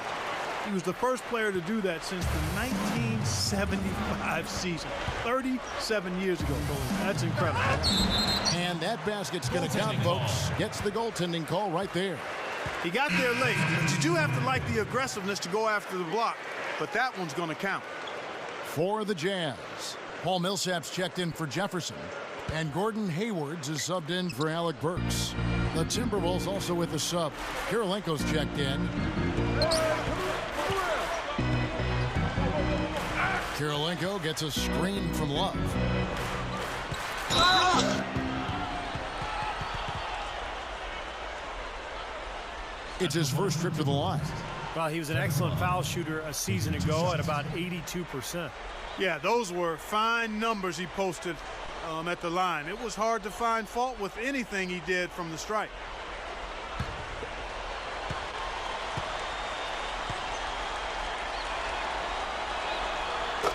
He was the first player to do that since the 1975 season, 37 years ago. That's incredible. And that basket's going to count, folks. Gets the goaltending call right there. He got there late, but you do have to like the aggressiveness to go after the block. But that one's going to count. For the Jazz, Paul Millsap's checked in for Jefferson, and Gordon Haywards is subbed in for Alec Burks. The Timberwolves also with a sub. Kirilenko's checked in. Kirilenko gets a screen from Love. It's his first trip to the line. Well, he was an excellent foul shooter a season ago at about 82%. Yeah, those were fine numbers he posted at the line. It was hard to find fault with anything he did from the stripe.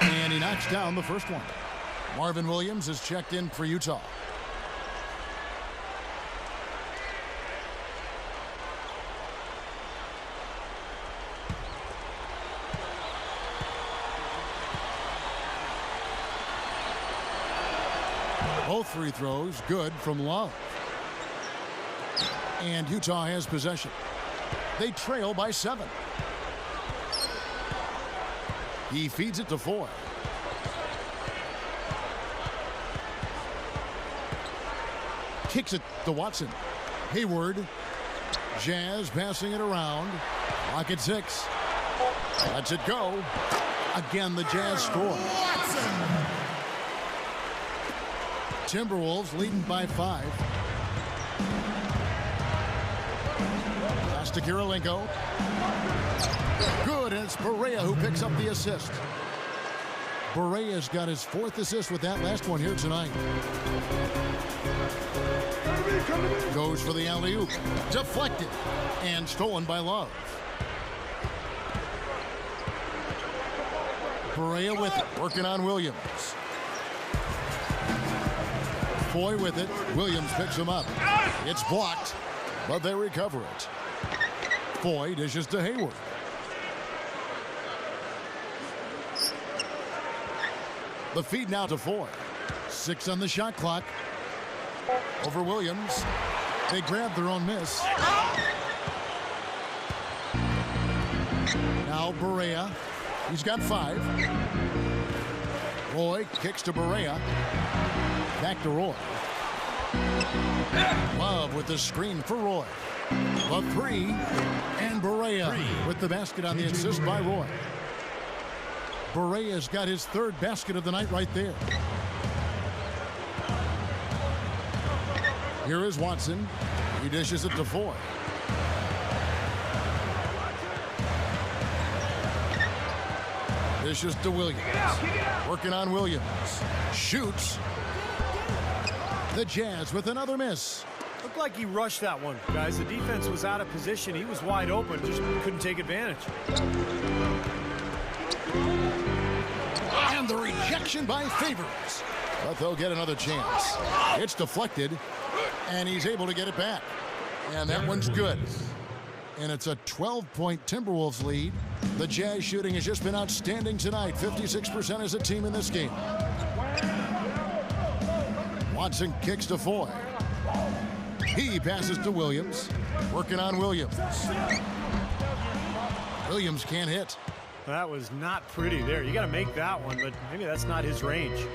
And he knocks down the first one. Marvin Williams is checked in for Utah. Both free throws good from Love. And Utah has possession. They trail by 7. He feeds it to Foy. Kicks it to Watson. Hayward. Jazz passing it around. Lock at 6. Lets it go. Again, the Jazz score. Timberwolves leading by 5. Pass to Kirilenko. Good, and it's Barea who picks up the assist. Barea's got his 4th assist with that last one here tonight. Goes for the alley-oop. Deflected and stolen by Love. Barea with it, working on Williams. Foy with it. Williams picks him up. It's blocked, but they recover it. Foy dishes to Hayward. The feed now to Foy. 6 on the shot clock. Over Williams. They grab their own miss. Now Barea. He's got 5. Roy kicks to Barea. Back to Roy. Love with the screen for Roy. The 3. And Barea with the basket on the assist by Roy. Barea's got his 3rd basket of the night right there. Here is Watson. He dishes it to Foy. Dishes to Williams. Working on Williams. Shoots. The Jazz with another miss. Looked like he rushed that one, guys. The defense was out of position. He was wide open, just couldn't take advantage. And the rejection by Favors. But they'll get another chance. It's deflected, and he's able to get it back. And that one's good. And it's a 12-point Timberwolves lead. The Jazz shooting has just been outstanding tonight. 56% as a team in this game. Watson kicks to Foy. He passes to Williams. Working on Williams. Williams can't hit. That was not pretty there. You got to make that one, but maybe that's not his range.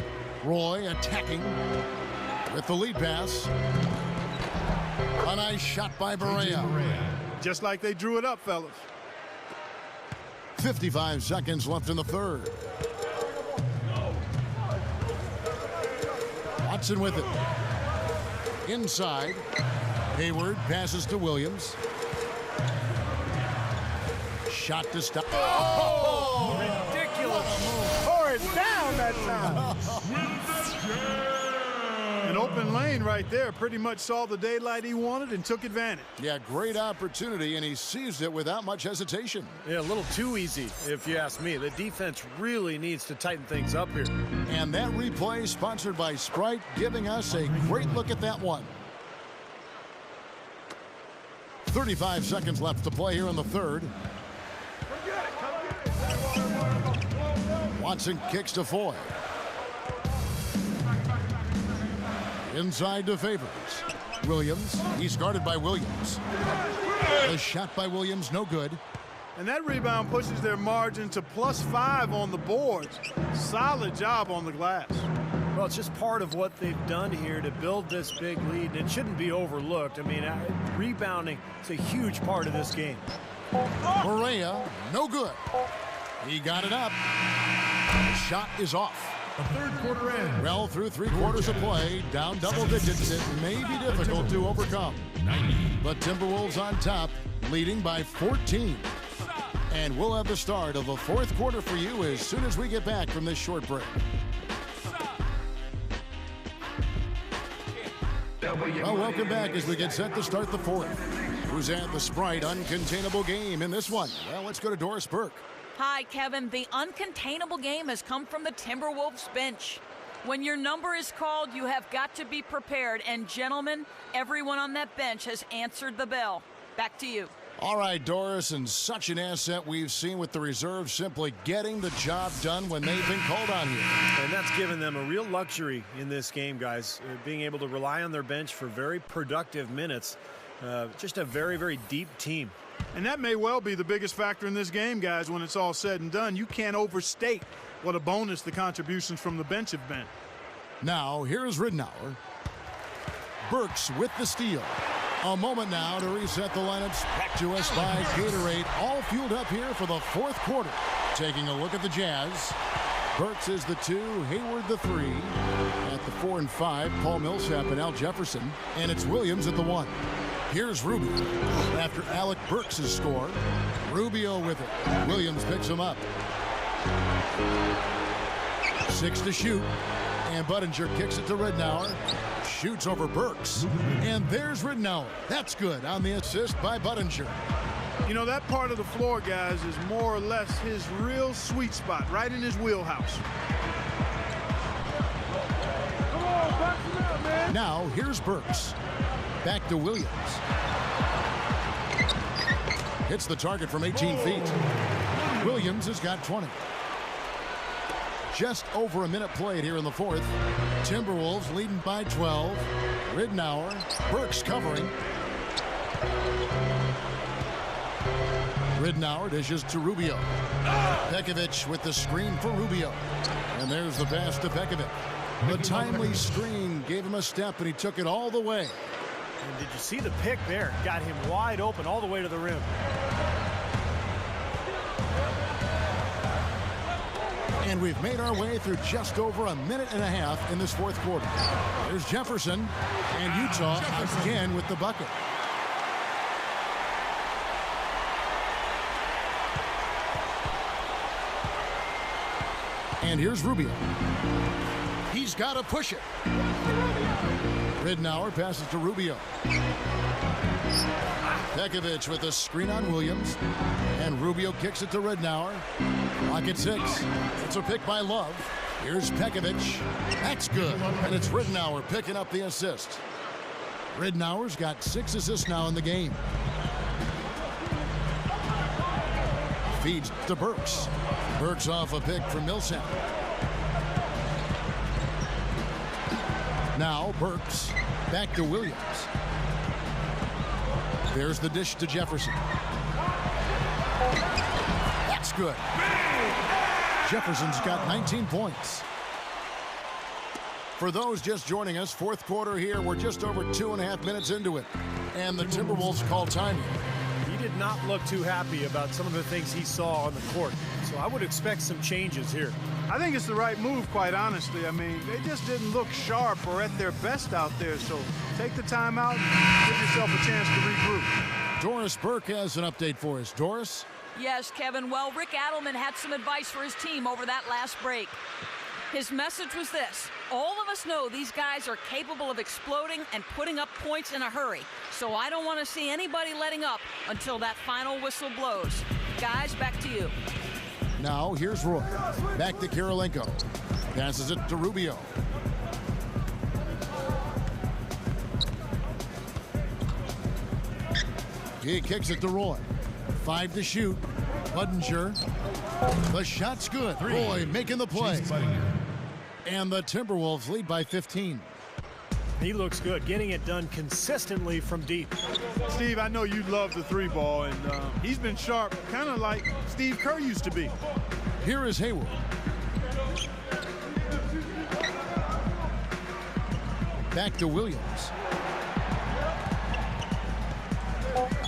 Roy attacking with the lead pass. A nice shot by Barea. Just like they drew it up, fellas. 55 seconds left in the 3rd. Watson with it. Inside. Hayward passes to Williams. Shot to stop. Oh, ridiculous. Tore it down that time. An open lane right there. Pretty much saw the daylight he wanted and took advantage. Yeah, great opportunity, and he seized it without much hesitation. Yeah, a little too easy, if you ask me. The defense really needs to tighten things up here. And that replay sponsored by Sprite, giving us a great look at that one. 35 seconds left to play here in the 3rd. Watson kicks to Foy. Inside to Favors. Williams. He's guarded by Williams. The shot by Williams, no good. And that rebound pushes their margin to +5 on the boards. Solid job on the glass. Well, it's just part of what they've done here to build this big lead, and it shouldn't be overlooked. I mean, rebounding is a huge part of this game. Correa, no good. He got it up. The shot is off. The third quarter ends. Well, through 3 quarters of play, down double digits, it may be difficult to overcome. 90. But Timberwolves on top, leading by 14. And we'll have the start of the 4th quarter for you as soon as we get back from this short break. Well, welcome back as we get set to start the 4th. Who's at the Sprite uncontainable game in this one? Well, let's go to Doris Burke. Hi, Kevin. The uncontainable game has come from the Timberwolves bench. When your number is called, you have got to be prepared. And, gentlemen, everyone on that bench has answered the bell. Back to you. All right, Doris, and such an asset we've seen with the reserves simply getting the job done when they've been called on here. And that's given them a real luxury in this game, guys, being able to rely on their bench for very productive minutes. Just a very, very deep team. And that may well be the biggest factor in this game, guys, when it's all said and done. You can't overstate what a bonus the contributions from the bench have been. Now, here's Ridnour. Burks with the steal. A moment now to reset the lineups. Back to us by Gatorade. All fueled up here for the 4th quarter. Taking a look at the Jazz. Burks is the 2, Hayward the 3. At the 4 and 5, Paul Millsap and Al Jefferson. And it's Williams at the 1. Here's Rubio. After Alec Burks' score, Rubio with it. Williams picks him up. 6 to shoot. And Budinger kicks it to Ridnour. Shoots over Burks. And there's Ridnour. That's good on the assist by Budinger. You know, that part of the floor, guys, is more or less his real sweet spot, right in his wheelhouse. Come on, back it up, man. Now, here's Burks. Back to Williams. Hits the target from 18 feet. Williams has got 20. Just over a minute played here in the 4th. Timberwolves leading by 12. Ridnour, Burks covering. Ridnour dishes to Rubio. Pekovic with the screen for Rubio. And there's the pass to Pekovic. The timely screen gave him a step, and he took it all the way. And did you see the pick there? Got him wide open all the way to the rim. And we've made our way through just over a minute and a half in this 4th quarter. There's Jefferson, and Utah again with the bucket. And here's Rubio. He's got to push it. Ridnour passes to Rubio. Pekovic with a screen on Williams. And Rubio kicks it to Ridnour. Clock at 6. It's a pick by Love. Here's Pekovic. That's good. And it's Ridnour picking up the assist. Ridnour's got 6 assists now in the game. Feeds to Burks. Burks off a pick from Millsap. Now Burks back to Williams. There's the dish to Jefferson. That's good. Jefferson's got 19 points. For those just joining us, 4th quarter here. We're just over 2.5 minutes into it. And the Timberwolves call time. He did not look too happy about some of the things he saw on the court. So I would expect some changes here. I think it's the right move, quite honestly. I mean, they just didn't look sharp or at their best out there. So take the time out and give yourself a chance to regroup. Doris Burke has an update for us. Doris? Yes, Kevin. Well, Rick Adelman had some advice for his team over that last break. His message was this: all of us know these guys are capable of exploding and putting up points in a hurry. So I don't want to see anybody letting up until that final whistle blows. Guys, back to you. Now here's Roy. Back to Kirilenko. Passes it to Rubio. He kicks it to Roy. 5 to shoot. Budinger. The shot's good. Roy making the play. And the Timberwolves lead by 15. He looks good, getting it done consistently from deep. Steve, I know you love the three ball, and he's been sharp, kind of like Steve Kerr used to be. Here is Hayward. Back to Williams.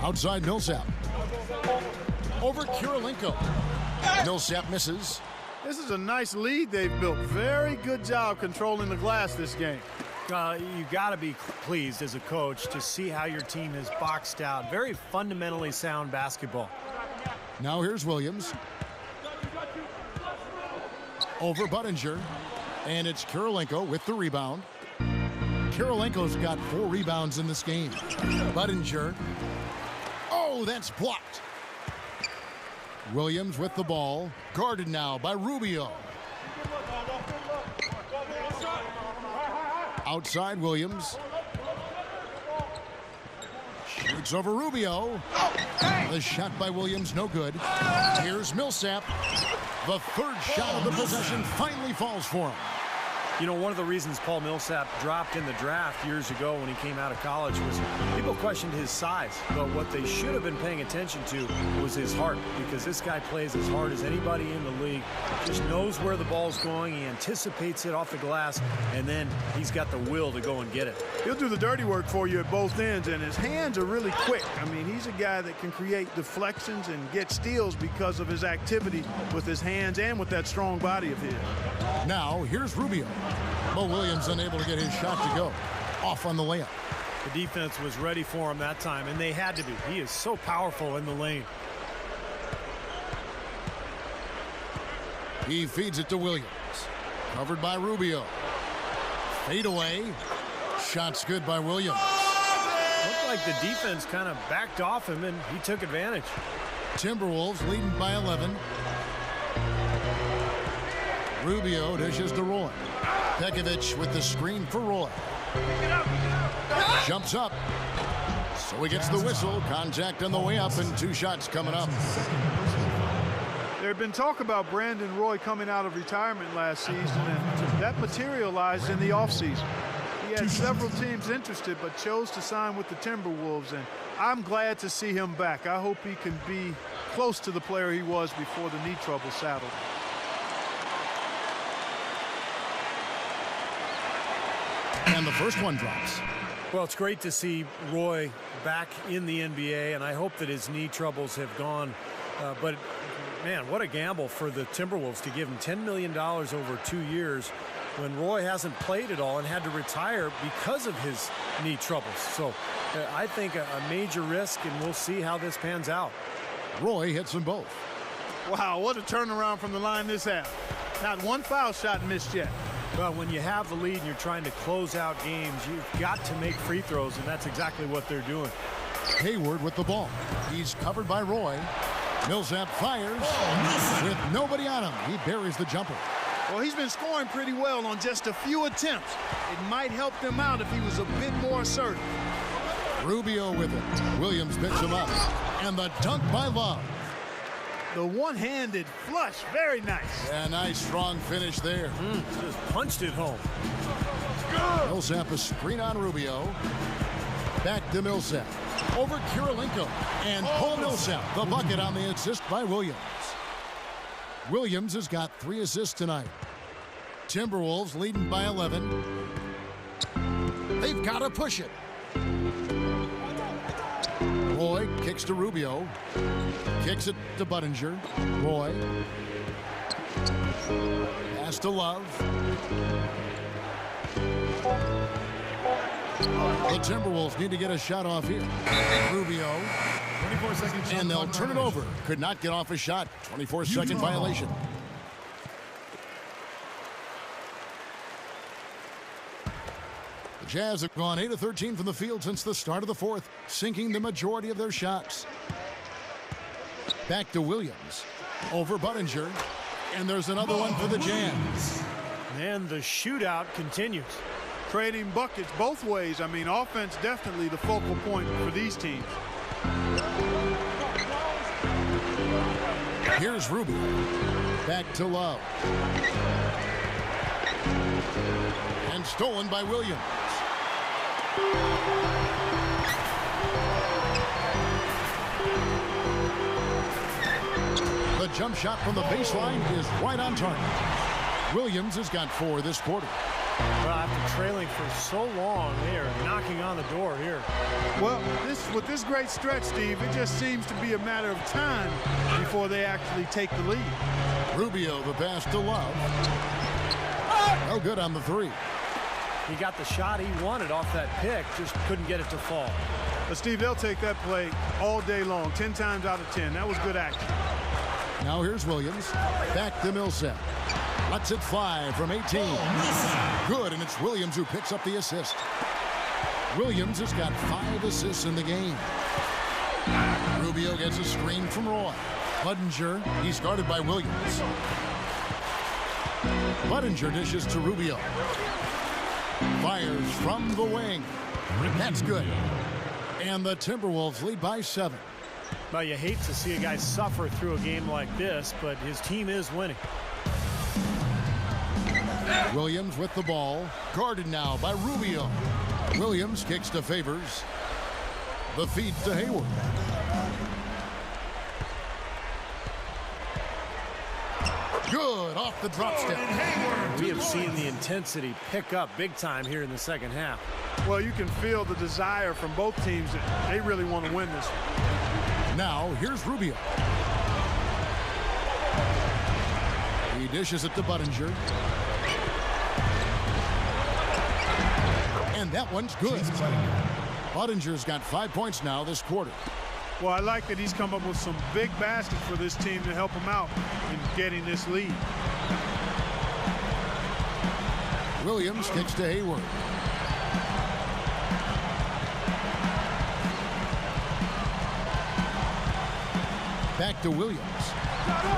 Outside Millsap. Over Kirilenko. Millsap misses. This is a nice lead they've built. Very good job controlling the glass this game. You got to be pleased as a coach to see how your team has boxed out. Very fundamentally sound basketball. Now here's Williams. Over Budinger. And it's Kirilenko with the rebound. Kirilenko's got 4 rebounds in this game. Budinger. Oh, that's blocked. Williams with the ball. Guarded now by Rubio. Outside Williams. Shoots over Rubio. The shot by Williams, no good. Here's Millsap. The third shot of the possession finally falls for him. You know, one of the reasons Paul Millsap dropped in the draft years ago when he came out of college was people questioned his size. But what they should have been paying attention to was his heart, because this guy plays as hard as anybody in the league. Just knows where the ball's going. He anticipates it off the glass, and then he's got the will to go and get it. He'll do the dirty work for you at both ends, and his hands are really quick. I mean, he's a guy that can create deflections and get steals because of his activity with his hands and with that strong body of his. Now, here's Rubio. But Williams unable to get his shot to go. Off on the layup. The defense was ready for him that time, and they had to be. He is so powerful in the lane. He feeds it to Williams. Covered by Rubio. Fade away. Shot's good by Williams. Looked like the defense kind of backed off him, and he took advantage. Timberwolves leading by 11. Rubio dishes to Roy. Pekovic with the screen for Roy. Jumps up. So he gets the whistle. Contact on the way up, and 2 shots coming up. There had been talk about Brandon Roy coming out of retirement last season, and that materialized in the offseason. He had several teams interested, but chose to sign with the Timberwolves, and I'm glad to see him back. I hope he can be close to the player he was before the knee trouble saddled. And the first one drops. Well, it's great to see Roy back in the NBA, and I hope that his knee troubles have gone. But, man, what a gamble for the Timberwolves to give him $10 million over 2 years when Roy hasn't played at all and had to retire because of his knee troubles. So I think a major risk, and we'll see how this pans out. Roy hits them both. Wow, what a turnaround from the line this half. Not one foul shot missed yet. Well, when you have the lead and you're trying to close out games, you've got to make free throws, and that's exactly what they're doing. Hayward with the ball. He's covered by Roy. Millsap fires with nobody on him. He buries the jumper. Well, he's been scoring pretty well on just a few attempts. It might help them out if he was a bit more assertive. Rubio with it. Williams picks him up. And the dunk by Love. The one-handed flush, very nice. A nice strong finish there. Just punched it home. Millsap a screen on Rubio. Back to Millsap. Over Kirilenko. And Paul Millsap, the bucket on the assist by Williams. Williams has got 3 assists tonight. Timberwolves leading by 11. They've got to push it. Roy kicks to Rubio. Kicks it to Budinger. Roy. Pass to Love. The Timberwolves need to get a shot off here. Rubio. 24 seconds. And they'll turn it over. Could not get off a shot. 24-second violation. The Jazz have gone 8 of 13 from the field since the start of the fourth, sinking the majority of their shots. Back to Williams. Over Budinger. And there's another one for the Jazz. And the shootout continues. Trading buckets both ways. I mean, offense definitely the focal point for these teams. Here's Rubio. Back to Love. And stolen by Williams. The jump shot from the baseline is right on target. Williams has got 4 this quarter. Well, after trailing for so long, they are knocking on the door here. Well, with this great stretch, Steve, it just seems to be a matter of time before they actually take the lead. Rubio, the pass to Love. No good on the 3. He got the shot he wanted off that pick, just couldn't get it to fall. But Steve, they'll take that play all day long, 10 times out of 10. That was good action. Now here's Williams. Back to Millsap. Lets it fly from 18. Good, and it's Williams who picks up the assist. Williams has got 5 assists in the game. Rubio gets a screen from Roy. Budinger, he's guarded by Williams. Budinger dishes to Rubio. Fires from the wing. That's good. And the Timberwolves lead by 7. Well, you hate to see a guy suffer through a game like this, but his team is winning. Williams with the ball. Guarded now by Rubio. Williams kicks to Favors. The feed to Hayward. Good off the drop step. We have seen the intensity pick up big time here in the second half. Well, you can feel the desire from both teams that they really want to win this one. Now, here's Rubio. He dishes it to Budinger. And that one's good. Budinger's got 5 points now this quarter. Well, I like that he's come up with some big baskets for this team to help him out in getting this lead. Williams kicks to Hayward. Back to Williams.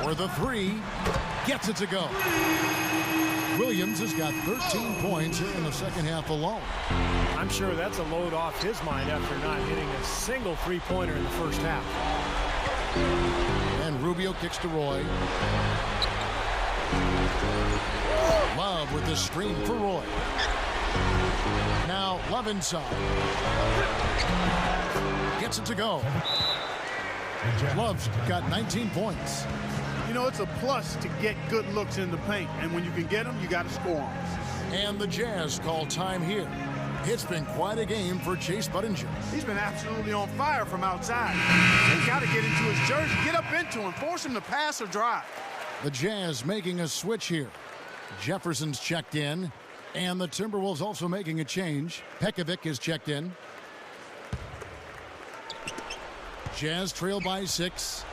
For the 3. Gets it to go. Williams has got 13 points here in the second half alone. I'm sure that's a load off his mind after not hitting a single three-pointer in the first half. And Rubio kicks to Roy. Love with the screen for Roy. Now Love inside. Gets it to go. Love's got 19 points. You know, it's a plus to get good looks in the paint. And when you can get them, you got to score them. And the Jazz call time here. It's been quite a game for Chase Budinger. He's been absolutely on fire from outside. They got to get into his jersey, get up into him, force him to pass or drive. The Jazz making a switch here. Jefferson's checked in, and the Timberwolves also making a change. Pekovic is checked in. Jazz trail by 6.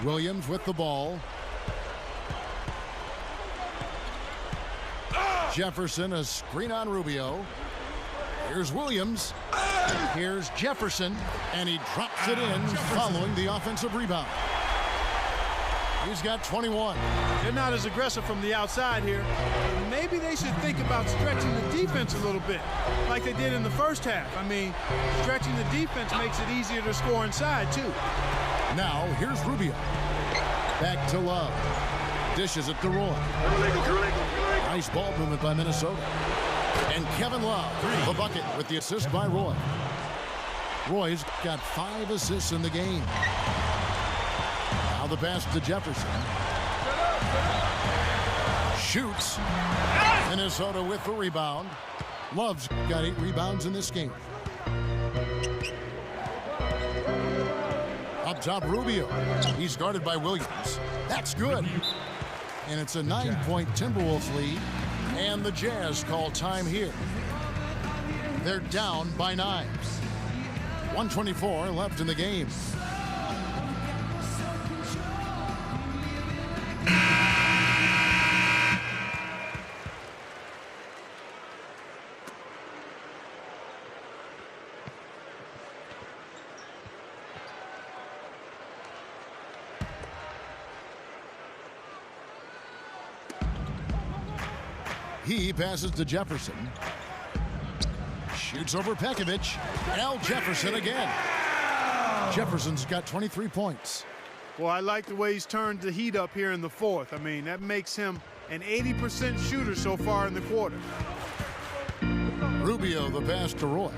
Williams with the ball. Jefferson, a screen on Rubio. Here's Williams. Here's Jefferson, and he drops it in following the offensive rebound. He's got 21. They're not as aggressive from the outside here. Maybe they should think about stretching the defense a little bit, like they did in the first half. I mean, stretching the defense makes it easier to score inside, too. Now, here's Rubio. Back to Love. Dishes it to Roy. Nice ball movement by Minnesota. And Kevin Love, the bucket with the assist by Roy. Roy's got 5 assists in the game. Now the pass to Jefferson. Shoots. Minnesota with the rebound. Love's got 8 rebounds in this game. Up top, Rubio. He's guarded by Williams. That's good. And it's a 9-point Timberwolves lead. And the Jazz call time here. They're down by 9. 1:24 left in the game. He passes to Jefferson. Shoots over Pekovic. Al Jefferson again. Jefferson's got 23 points. Well, I like the way he's turned the heat up here in the fourth. I mean, that makes him an 80% shooter so far in the quarter. Rubio the pass to Roy.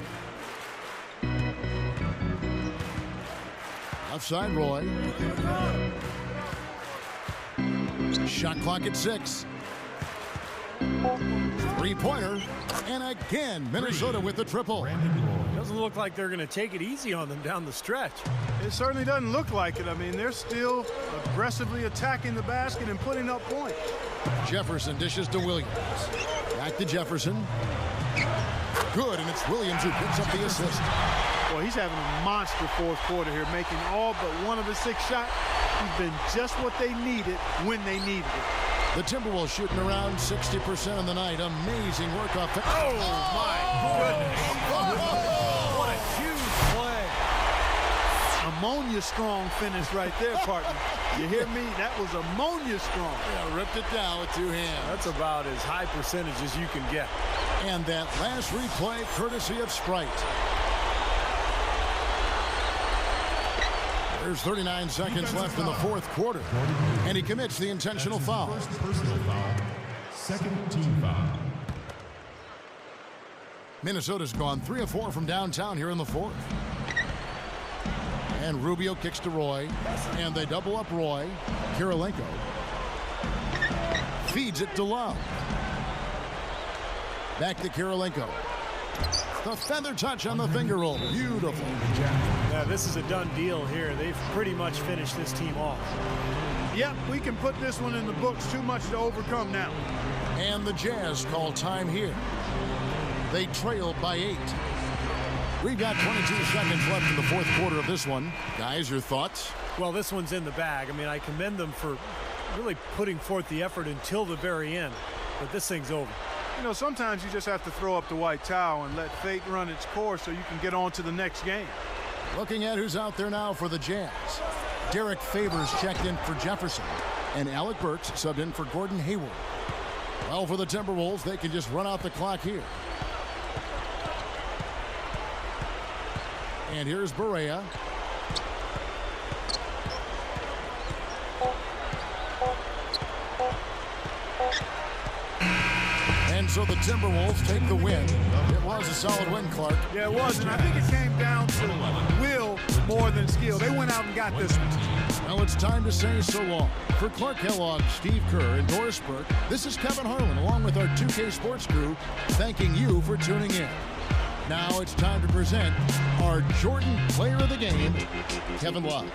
Left side Roy. Shot clock at 6. Three-pointer. And again, Minnesota with the triple. Doesn't look like they're going to take it easy on them down the stretch. It certainly doesn't look like it. I mean, they're still aggressively attacking the basket and putting up points. Jefferson dishes to Williams. Back to Jefferson. Good, and it's Williams who picks up the assist. Well, he's having a monster fourth quarter here, making all but one of his 6 shots. He's been just what they needed when they needed it. The Timberwolves shooting around 60% on the night. Amazing work off. Oh, my goodness. What a huge play. Ammonia strong finish right there, partner. You hear me? That was ammonia strong. Yeah, ripped it down with 2 hands. That's about as high percentage as you can get. And that last replay courtesy of Sprite. There's 39 seconds left in the fourth quarter. And he commits the intentional foul. First personal foul. Second team foul. Minnesota's gone 3 of 4 from downtown here in the fourth. And Rubio kicks to Roy. And they double up Roy. Kirilenko feeds it to Love. Back to Kirilenko. The feather touch on the finger roll. Beautiful. Yeah, this is a done deal here. They've pretty much finished this team off. Yep, we can put this one in the books. Too much to overcome now. And the Jazz call time here. They trail by 8. We've got 22 seconds left in the fourth quarter of this one. Guys, your thoughts? Well, this one's in the bag. I mean, I commend them for really putting forth the effort until the very end. But this thing's over. You know, sometimes you just have to throw up the white towel and let fate run its course so you can get on to the next game. Looking at who's out there now for the Jazz. Derek Favors checked in for Jefferson. And Alec Burks subbed in for Gordon Hayward. Well, for the Timberwolves, they can just run out the clock here. And here's Barea. And so the Timberwolves take the win. It was a solid win, Clark. Yeah, it was, and I think it came down to will more than skill. They went out and got this one. Well, it's time to say so long. For Clark Kellogg, Steve Kerr, and Doris Burke, this is Kevin Harlan, along with our 2K Sports crew, thanking you for tuning in. Now it's time to present our Jordan Player of the Game, Kevin Love.